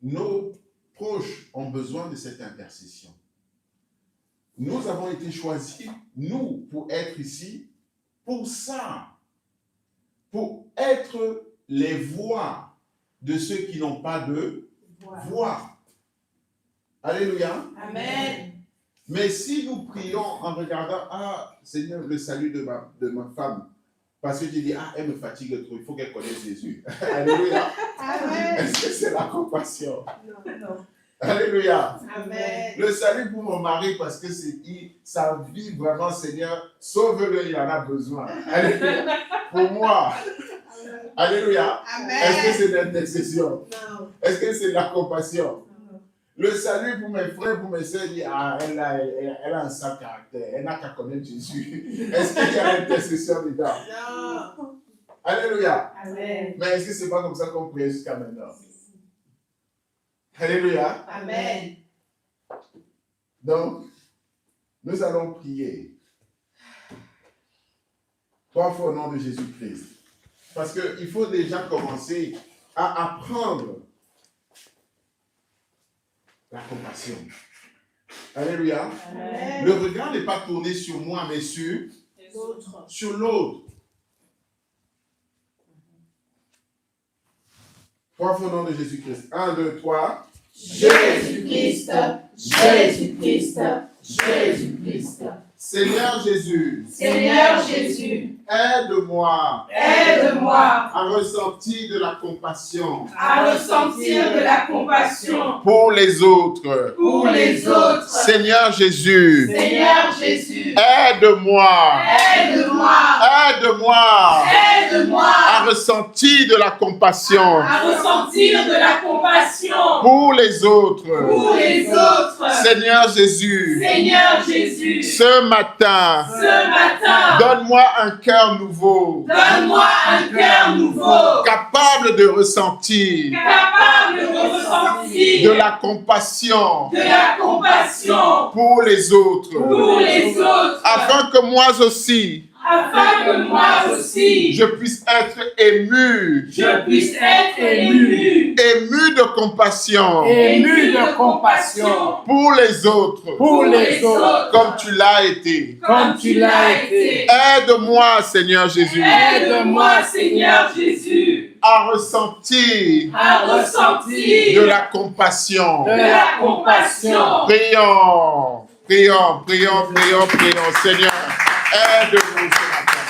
Nos proches ont besoin de cette intercession. Nous avons été choisis, nous, pour être ici, pour ça. Pour être les voix de ceux qui n'ont pas de voix. Alléluia. Amen. Mais si nous prions en regardant, ah, Seigneur, le salut de ma femme, parce que j'ai dit, ah, elle me fatigue trop, il faut qu'elle connaisse Jésus. Alléluia. Amen. Est-ce que c'est la compassion? Non. Alléluia. Amen. Le salut pour mon mari, parce que c'est sa vie vraiment, Seigneur, sauve-le, il en a besoin. Alléluia. Pour moi. Alléluia. Amen. Est-ce que c'est l'intercession? Non. Est-ce que c'est la compassion? Non. Le salut pour mes frères, pour mes soeurs, dit, ah, elle a un sale caractère, elle n'a qu'à connaître Jésus. Est-ce qu'il y a l'intercession dedans? Non. Alléluia. Amen. Mais est-ce que ce n'est pas comme ça qu'on prie jusqu'à maintenant? Alléluia. Amen. Donc, nous allons prier. 3 fois au nom de Jésus-Christ. Parce qu'il faut déjà commencer à apprendre la compassion. Alléluia. Amen. Le regard n'est pas tourné sur moi, mais sur l'autre. 3 fois au nom de Jésus-Christ. 1, 2, 3. Jésus-Christ, Jésus-Christ, Jésus-Christ. Seigneur Jésus, Seigneur Jésus, aide-moi aide-moi à ressentir de la compassion à ressentir de la compassion pour les autres. pour les autres. Seigneur Jésus, Seigneur Jésus, aide-moi, aide-moi, aide-moi aide-moi à ressentir de la compassion à ressentir de la compassion pour les autres. pour les autres. Seigneur Jésus, Seigneur Jésus, ce matin, ce matin, donne-moi un cœur nouveau, donne-moi un cœur nouveau, capable de ressentir capable de ressentir de la compassion de la compassion pour les autres, pour les autres, afin que moi aussi, afin que moi aussi, je puisse être ému, je puisse être ému ému de compassion Ému de compassion pour les autres, pour les autres, comme tu l'as été. comme tu l'as été. Aide-moi, Seigneur Jésus, Aide-moi, Seigneur Jésus, à ressentir à ressentir de la compassion. de la compassion. Prions, prions, prions, prions, prions. Seigneur, aide-nous ce matin.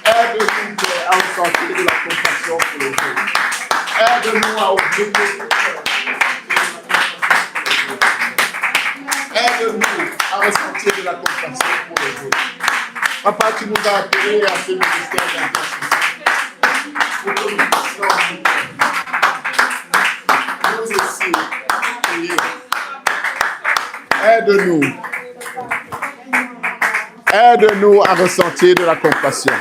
Aide-nous Père, à ressentir de la compassion pour les autres. Aide-nous à ouvrir nos cœurs. Aide-nous à ressentir de la compassion pour les autres. Papa, tu nous as appelés à ce ministère d'intercession. Pour que nous puissions nous aussi prier. Aide-nous. Aide-nous à ressentir de la compassion.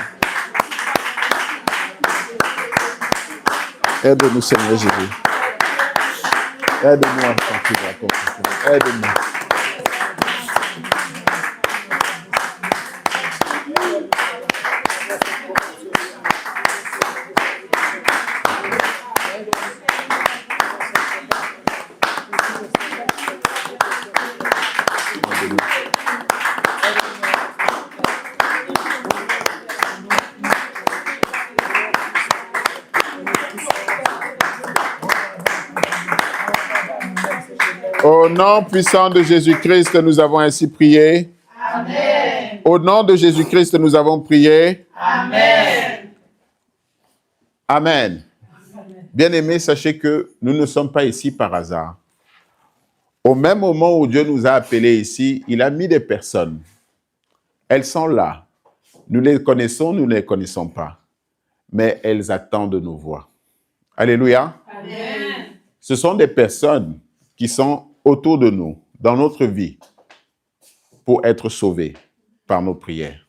Aide-nous, Seigneur Jésus. Aide-nous à ressentir de la compassion. Aide-nous. Au nom puissant de Jésus-Christ, nous avons ainsi prié. Amen. Au nom de Jésus-Christ, nous avons prié. Amen. Amen. Bien-aimés, sachez que nous ne sommes pas ici par hasard. Au même moment où Dieu nous a appelés ici, il a mis des personnes. Elles sont là. Nous les connaissons, nous ne les connaissons pas. Mais elles attendent nos voix. Alléluia. Amen. Ce sont des personnes qui sont autour de nous, dans notre vie, pour être sauvées par nos prières.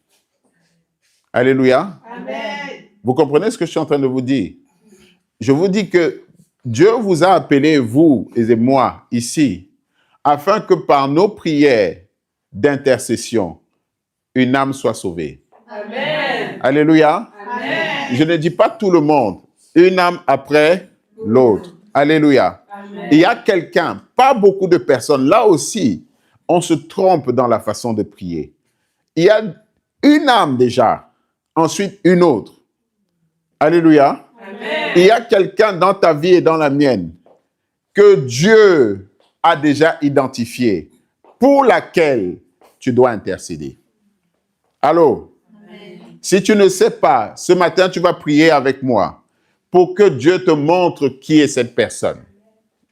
Alléluia. Amen. Vous comprenez ce que je suis en train de vous dire? Je vous dis que Dieu vous a appelés, vous et moi, ici, afin que par nos prières d'intercession, une âme soit sauvée. Amen. Alléluia. Amen. Je ne dis pas tout le monde, une âme après l'autre. Alléluia. Amen. Il y a quelqu'un, pas beaucoup de personnes, là aussi, on se trompe dans la façon de prier. Il y a une âme déjà, ensuite une autre. Alléluia. Amen. Il y a quelqu'un dans ta vie et dans la mienne que Dieu a déjà identifié, pour laquelle tu dois intercéder. Allô? Amen. Si tu ne sais pas, ce matin, tu vas prier avec moi pour que Dieu te montre qui est cette personne.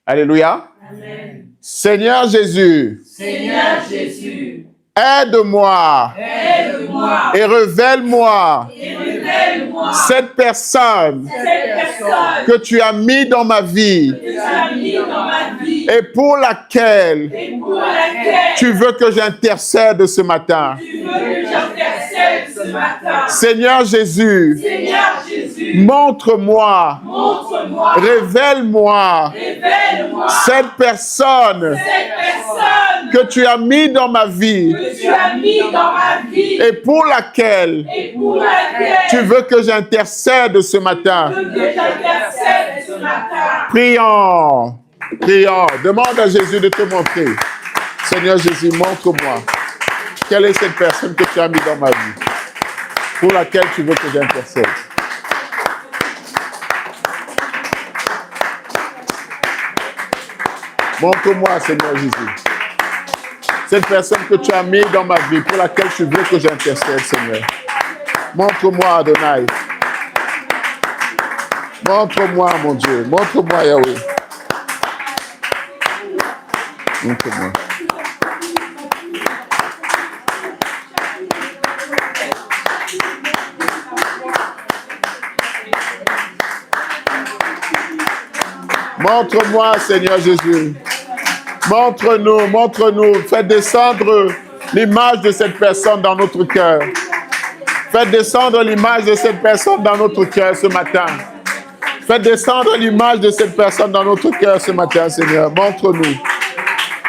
Alléluia. Amen. Seigneur Jésus, Seigneur Jésus, aide-moi aide-moi et révèle-moi et révèle-moi cette personne cette personne que tu as mis dans ma vie que tu as mis dans ma vie et pour laquelle et pour laquelle tu veux que j'intercède ce matin. tu veux que j'intercède ce matin. Seigneur Jésus, Seigneur Jésus, montre-moi, montre-moi, révèle-moi révèle-moi cette personne cette personne que tu as mis dans ma vie que tu as mis dans ma vie et pour laquelle et pour laquelle tu veux que j'intercède ce matin. tu veux que j'intercède ce matin. Prions, prions. Demande à Jésus de te montrer. Seigneur Jésus, montre-moi quelle est cette personne que tu as mis dans ma vie, pour laquelle tu veux que j'intercède. Montre-moi, Seigneur Jésus, cette personne que tu as mis dans ma vie, pour laquelle tu veux que j'intercède, Seigneur. Montre-moi, Adonai. Montre-moi, mon Dieu. Montre-moi, Yahweh. Montre-moi. Montre-moi, Seigneur Jésus. Montre-nous, montre-nous. Fais descendre l'image de cette personne dans notre cœur. Fais descendre l'image de cette personne dans notre cœur ce matin. Fais descendre l'image de cette personne dans notre cœur ce matin, Seigneur. Montre-nous.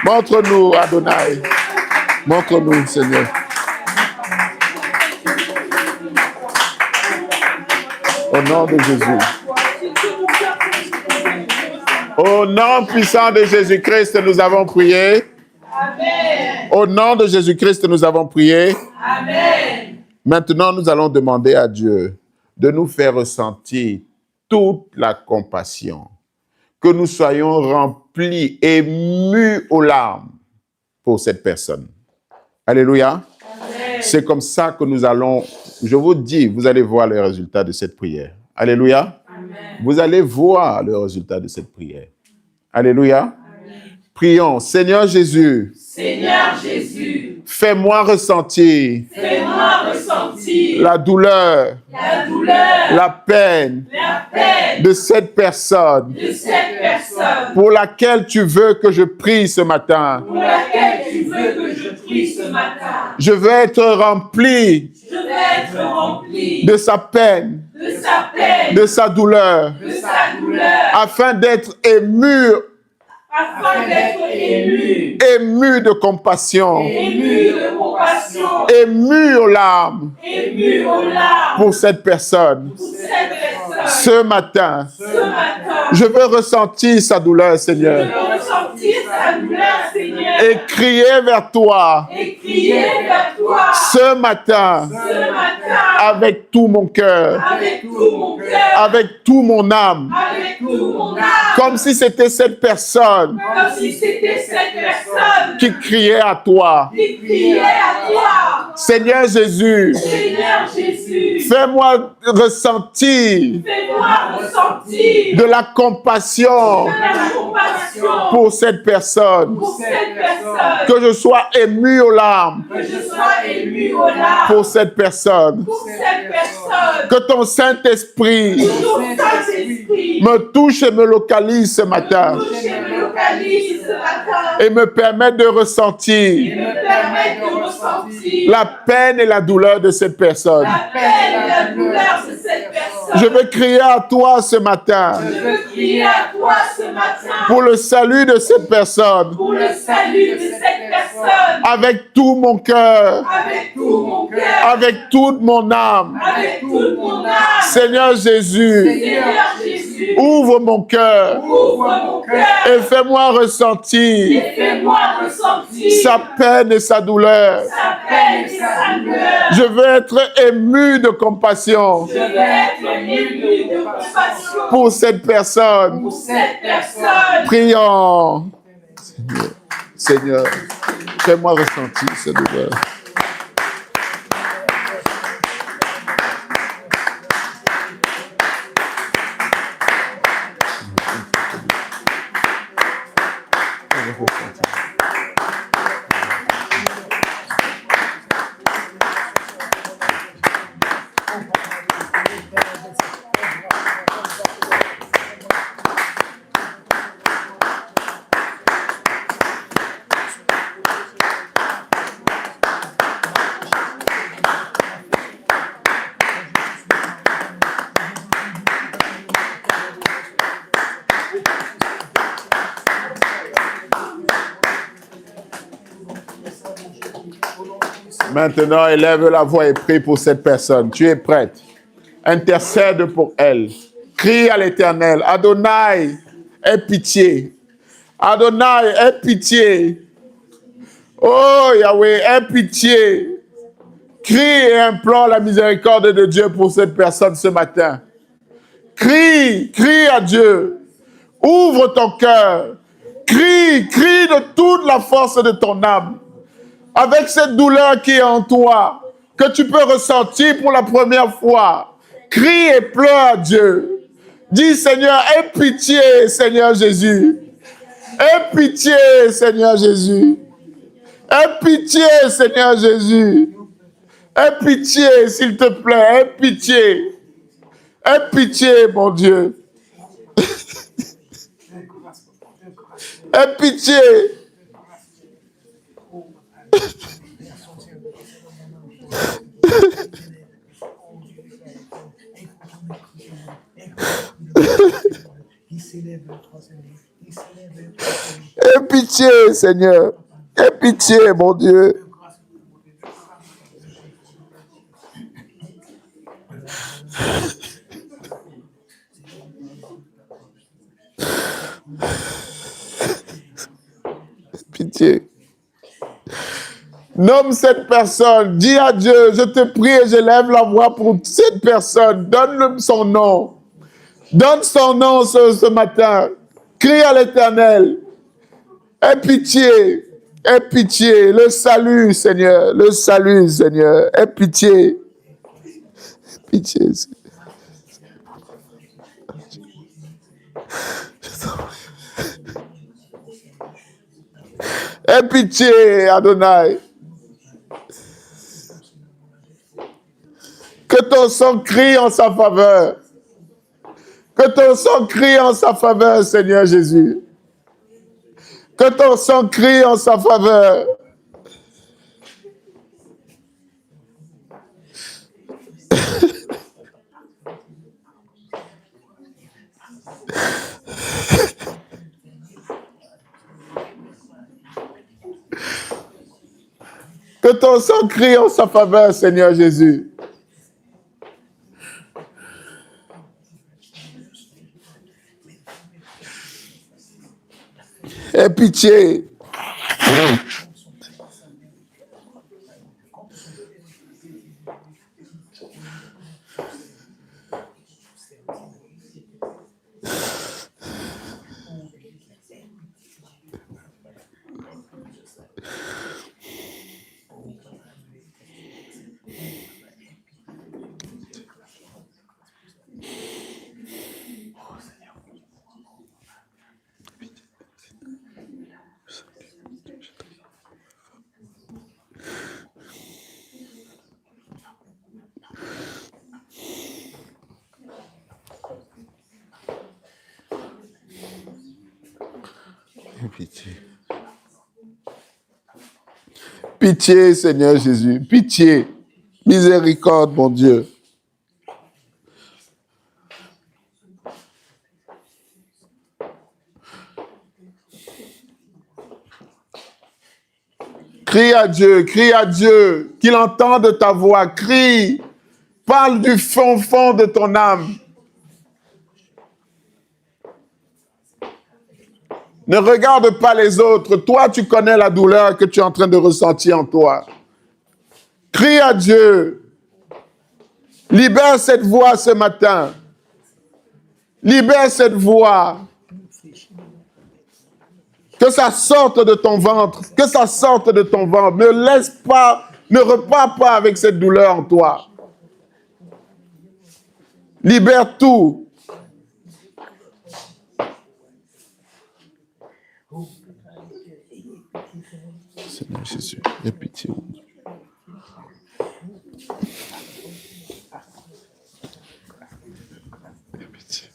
Montre-nous, Adonai. Montre-nous, Seigneur. Au nom de Jésus. Au nom puissant de Jésus-Christ, nous avons prié. Amen. Au nom de Jésus-Christ, nous avons prié. Amen. Maintenant, nous allons demander à Dieu de nous faire ressentir toute la compassion. Que nous soyons remplis, émus aux larmes pour cette personne. Alléluia. Amen. C'est comme ça que nous allons, je vous dis, vous allez voir le résultat de cette prière. Alléluia. Amen. Vous allez voir le résultat de cette prière. Alléluia. Amen. Prions. Seigneur Jésus, Seigneur Jésus, fais-moi ressentir fais-moi ressentir la douleur, la peine de cette personne de cette personne pour laquelle tu veux que je prie ce matin. pour laquelle tu veux que je prie ce matin. Je veux être rempli Je vais être rempli de sa peine, de sa paix, de sa douleur, de sa douleur, afin d'être ému afin d'être ému, ému de compassion, ému de compassion, ému aux larmes ému aux larmes pour cette personne. pour cette personne. Ce matin, Ce matin, je veux ressentir sa douleur, je Seigneur, veux ressentir sa douleur, Seigneur, et crier vers toi et crier vers toi ce matin ce matin avec tout mon cœur, avec tout mon cœur, avec tout mon âme, avec tout mon âme, comme si c'était cette personne comme si c'était cette personne qui criait à toi. qui criait à toi. Seigneur Jésus, Seigneur Jésus, fais-moi ressentir fais-moi ressentir de la compassion de la compassion pour cette personne, pour cette personne, que je sois ému aux larmes que je sois ému aux larmes pour cette personne, pour cette personne, que ton Saint-Esprit que ton Saint-Esprit me touche et me localise ce matin touche et me localise ce matin et me permette de et ressentir me permette de ressentir la peine et la douleur de cette personne. la peine et la douleur de cette personne. Je veux crier à toi ce matin Je veux crier à toi ce matin pour le salut de cette personne pour le salut de cette personne avec tout mon cœur, avec tout mon cœur, avec toute mon âme. avec toute mon âme. Seigneur Jésus, Seigneur Jésus, ouvre mon cœur ouvre mon cœur et fais-moi ressentir et fais-moi ressentir sa peine et sa douleur. sa peine et sa douleur. Je veux être ému de compassion Je veux être ému de compassion pour cette personne. pour cette personne. Prions. Seigneur, fais-moi ressentir cette douleur. Maintenant, élève la voix et prie pour cette personne. Tu es prête. Intercède pour elle. Crie à l'Éternel. Adonai, aie pitié. Adonai, aie pitié. Oh Yahweh, aie pitié. Crie et implore la miséricorde de Dieu pour cette personne ce matin. Crie à Dieu. Ouvre ton cœur. Crie de toute la force de ton âme. Avec cette douleur qui est en toi, que tu peux ressentir pour la première fois. Crie et pleure à Dieu. Dis, Seigneur, aie pitié, Seigneur Jésus. Aie pitié, Seigneur Jésus. Aie pitié, Seigneur Jésus. Aie pitié, s'il te plaît. Aie pitié. Aie pitié, mon Dieu. Aie pitié. Aie pitié, Seigneur. Aie pitié, mon Dieu. pitié. Nomme cette personne. Dis à Dieu, je te prie et je lève la voix pour cette personne. Donne-lui son nom. Donne son nom ce matin. Crie à l'Éternel. Aie pitié. Aie pitié. Le salut, Seigneur. Le salut, Seigneur. Aie pitié. Pitié, Seigneur. Aie pitié, Adonai. Que ton sang crie en sa faveur. Que ton sang crie en sa faveur, Seigneur Jésus. Que ton sang crie en sa faveur. Que ton sang crie en sa faveur, Seigneur Jésus. Aie pitié. Pitié. Pitié, Seigneur Jésus. Pitié. Miséricorde, mon Dieu. Crie à Dieu, qu'il entende ta voix. Crie. Parle du fond de ton âme. Ne regarde pas les autres. Toi, tu connais la douleur que tu es en train de ressentir en toi. Crie à Dieu. Libère cette voix ce matin. Libère cette voix. Que ça sorte de ton ventre. Que ça sorte de ton ventre. Ne repars pas avec cette douleur en toi. Libère tout. Seigneur Jésus, aie pitié. Aie pitié.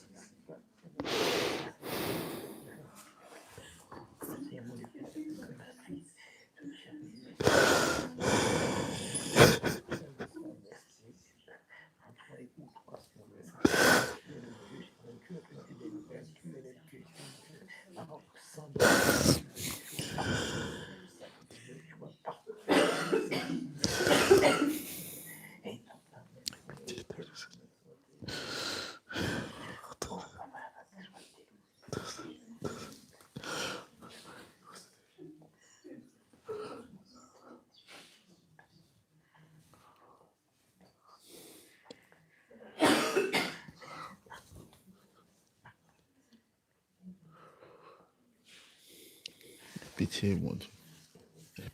Pitié, mon Dieu.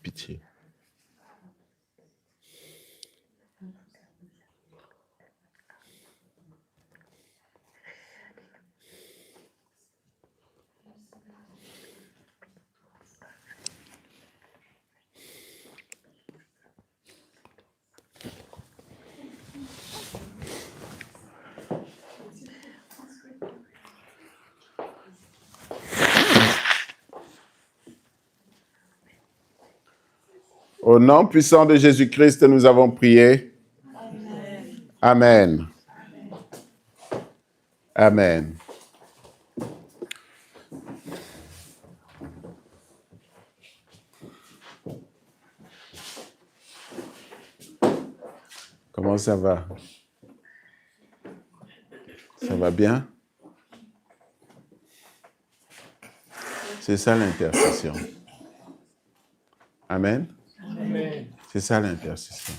Pitié. Au nom puissant de Jésus-Christ, nous avons prié. Amen. Amen. Comment ça va? Ça va bien? C'est ça l'intercession. Amen. Amen. C'est ça l'intercession.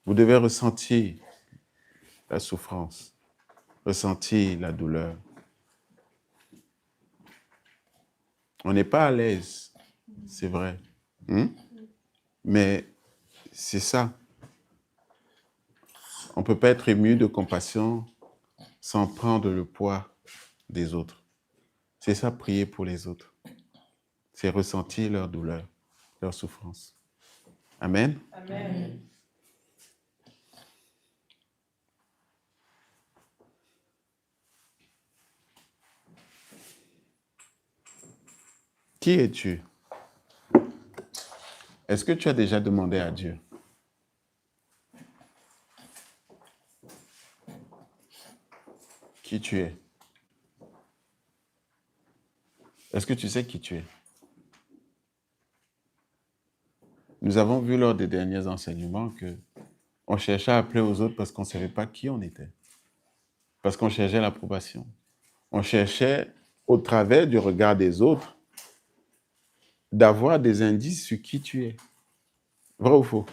Vous devez ressentir la souffrance, ressentir la douleur. On n'est pas à l'aise, c'est vrai. Mais c'est ça. On ne peut pas être ému de compassion sans prendre le poids des autres. C'est ça, prier pour les autres. C'est ressentir leur douleur, leur souffrance. Amen. Amen. Qui es-tu? Est-ce que tu as déjà demandé à Dieu? Qui tu es? Est-ce que tu sais qui tu es? Nous avons vu lors des derniers enseignements que on cherchait à appeler aux autres parce qu'on ne savait pas qui on était. Parce qu'on cherchait l'approbation. On cherchait, au travers du regard des autres, d'avoir des indices sur qui tu es. Vrai ou faux?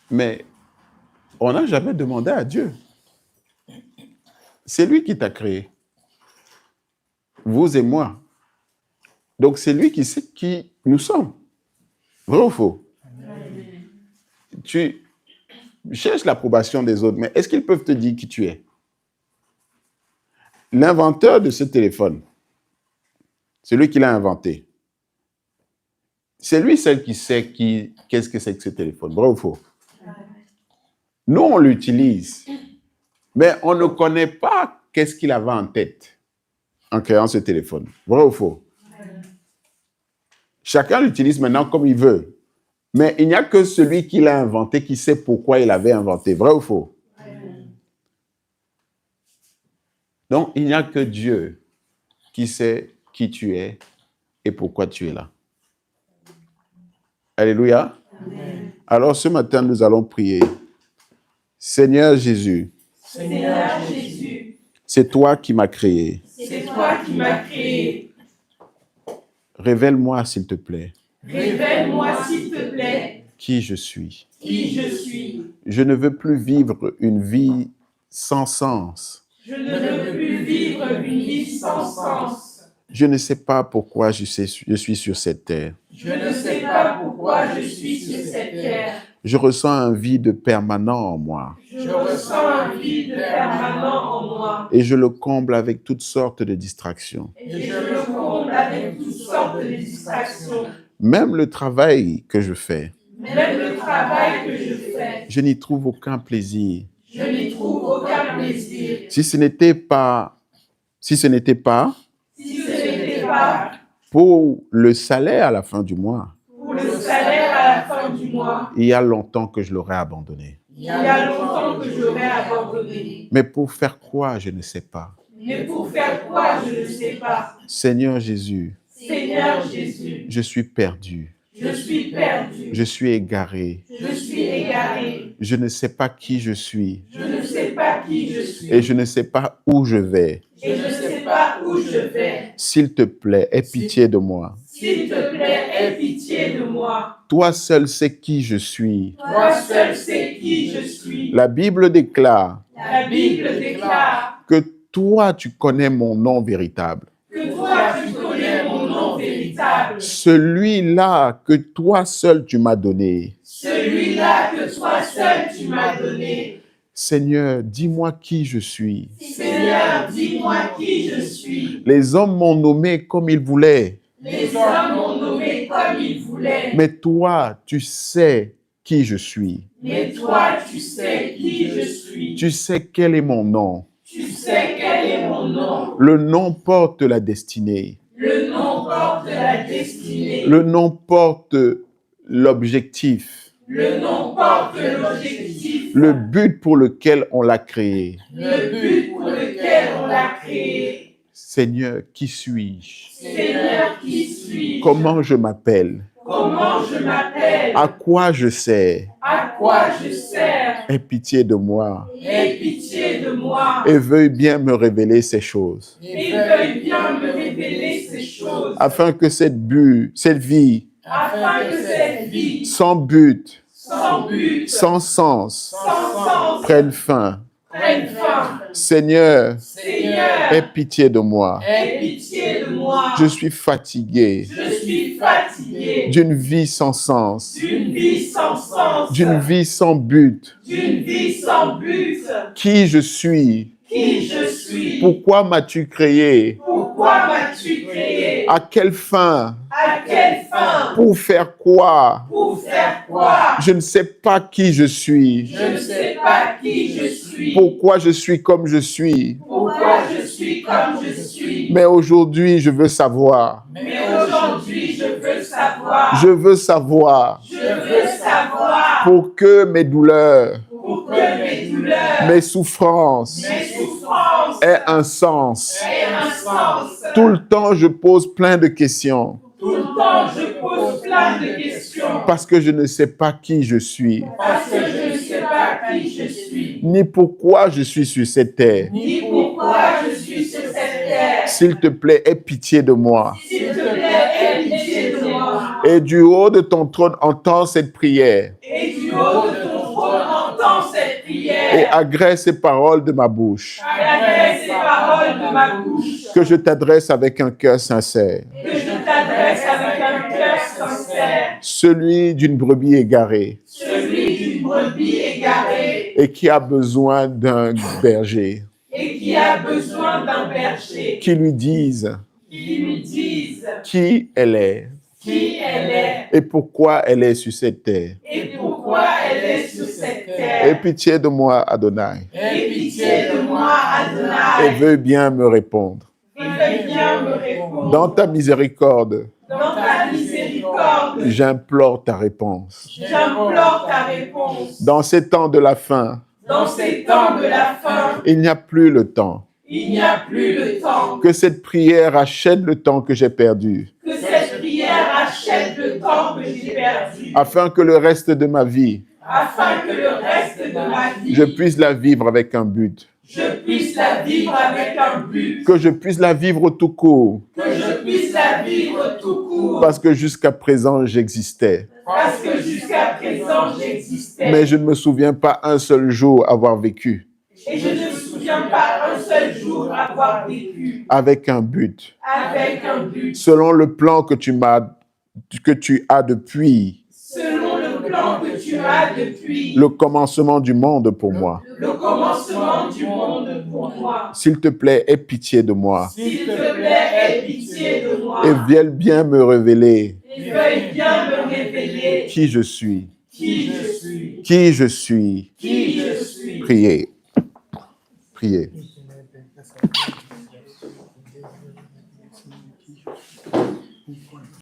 Mais on n'a jamais demandé à Dieu. C'est lui qui t'a créé. Vous et moi. Donc c'est lui qui sait qui nous sommes. Vrai ou faux? Tu cherches l'approbation des autres, mais est-ce qu'ils peuvent te dire qui tu es? L'inventeur de ce téléphone, c'est lui qui l'a inventé. C'est lui seul qui sait qu'est-ce que c'est que ce téléphone. Vrai ou faux? Nous, on l'utilise, mais on ne connaît pas qu'est-ce qu'il avait en tête en créant ce téléphone. Vrai ou faux? Chacun l'utilise maintenant comme il veut. Mais il n'y a que celui qui l'a inventé qui sait pourquoi il l'avait inventé. Vrai ou faux? Donc, il n'y a que Dieu qui sait qui tu es et pourquoi tu es là. Alléluia. Amen. Alors, ce matin, nous allons prier. Seigneur Jésus, Seigneur Jésus, c'est toi qui m'as créé. c'est toi qui m'as créé. Révèle-moi, s'il te plaît, Révèle-moi, s'il te plaît, qui je suis. qui je suis. Je ne veux plus vivre une vie sans sens. Je ne veux plus vivre une vie sans sens. Je ne sais pas pourquoi je suis sur cette terre. Je ne sais pas pourquoi je suis sur cette terre. Je ressens un vide permanent en moi. Je ressens un vide permanent en moi. Et je le comble avec toutes sortes de distractions. Et je le comble avec toutes sortes de distractions. Même le travail que je fais, Même le travail que je fais, je n'y trouve aucun plaisir. je n'y trouve aucun plaisir. Si ce n'était pas Si ce n'était pas pour le salaire à la fin du mois, pour le salaire à la fin du mois, il y a longtemps que je l'aurais abandonné. il y a longtemps que j'aurais abandonné. Mais pour faire quoi, je ne sais pas. Mais pour faire quoi, je ne sais pas. Seigneur Jésus, Seigneur Jésus, je suis perdu. je suis perdu. Je suis égaré. Je suis égaré. Je ne sais pas qui je suis. Je ne sais pas qui je suis. Et je ne sais pas où je vais. Et je ne sais pas où je vais. S'il te plaît, aie pitié de moi. S'il te plaît, aie pitié de moi. Toi seul sais qui je suis. Toi seul sais qui je suis. La Bible déclare La Bible déclare que toi, tu connais mon nom véritable. que toi, tu connais mon nom véritable. Celui-là que toi seul tu m'as donné. Celui-là que toi seul tu m'as donné. Seigneur, dis-moi qui je suis. Seigneur, dis-moi qui je suis. Les hommes m'ont nommé comme ils voulaient. Les hommes m'ont nommé comme ils voulaient. Mais toi, tu sais qui je suis. Mais toi, tu sais qui je suis. Tu sais quel est mon nom. Tu sais quel est mon nom. Le nom porte la destinée. Le nom porte la destinée. Le nom porte l'objectif. Le nom porte l'objectif. Le but pour lequel on l'a créé. Le but pour lequel on l'a créé. Seigneur, qui suis-je? Seigneur, qui suis-je? Comment je m'appelle? Comment je m'appelle? À quoi je sers? À quoi je sers? Aie pitié de moi Aie pitié de moi. et veuille bien me révéler ces choses. Et veuille bien me révéler ces choses. choses, afin que cette vie afin que cette vie, sans but, sans but, sans sens, sans sens, prenne fin. prenne fin. Seigneur, Seigneur, aie pitié de moi. aie pitié de moi. Je suis fatigué Je suis fatigué d'une vie sans sens, d'une vie sans sens, d'une vie sans but. d'une vie sans but. Qui je suis? Qui je suis? Pourquoi m'as-tu créé? Pourquoi m'as-tu créé? À quelle fin? À quelle fin? Pour faire quoi? Pour faire quoi? Je ne sais pas qui je suis. Je ne sais pas qui je suis. Pourquoi je suis comme je suis? Pourquoi je suis comme je suis. Mais aujourd'hui, je veux savoir. Mais aujourd'hui, je veux savoir. Je veux savoir Je veux savoir. pour que mes douleurs, Pour que mes douleurs, mes souffrances mes souffrances aient un sens. aient un sens. Tout le temps, je pose plein de questions Tout le temps, je pose plein de questions. parce que je ne sais pas qui je suis, Parce que je ne sais pas qui je suis. ni pourquoi je suis sur cette terre. Ni pourquoi je suis sur cette terre. S'il te plaît, aie pitié de moi. S'il te plaît, aie pitié de moi. Et du haut de ton trône, entends cette prière Et du haut de ton trône, entends cette et prière. agrée ces paroles de ma bouche. Adresse ces paroles de ma bouche. Que je t'adresse avec un cœur sincère, Que je t'adresse avec un cœur sincère. celui d'une brebis égarée Celui d'une brebis égarée et qui a besoin d'un berger et qui a besoin d'un berger qui lui dise qui lui dise qui elle est qui elle est et pourquoi elle est sur cette terre. et pourquoi elle est sur cette Aie terre. pitié de moi, Adonai, Aie pitié de moi, et Adonai, veuille bien me répondre. et veuille bien me répondre. Dans ta miséricorde, Dans ta miséricorde, j'implore ta réponse. j'implore ta réponse. Dans ces temps de la fin, Dans ces temps de la fin, il n'y a plus le temps. il n'y a plus le temps. Que cette prière achète le temps que j'ai perdu, Que cette prière achète le temps que j'ai perdu, afin que le reste de ma vie, afin que le reste de ma vie, je puisse la vivre avec un but. je puisse la vivre avec un but, Que je puisse la vivre tout court, que je puisse la vivre tout court, parce que jusqu'à présent j'existais. parce que jusqu'à présent j'existais. Mais je ne me souviens pas un seul jour avoir vécu Et je ne me souviens pas un seul jour avoir vécu avec un but, avec un but, selon le plan que tu as depuis selon le plan que tu as depuis le commencement du monde pour moi. le commencement du monde pour moi. S'il te plaît, aie pitié de moi S'il te plaît, aie pitié de moi et viens bien me révéler et veuille bien me révéler qui je suis. qui je suis, Qui je suis. qui je suis. Priez. Priez.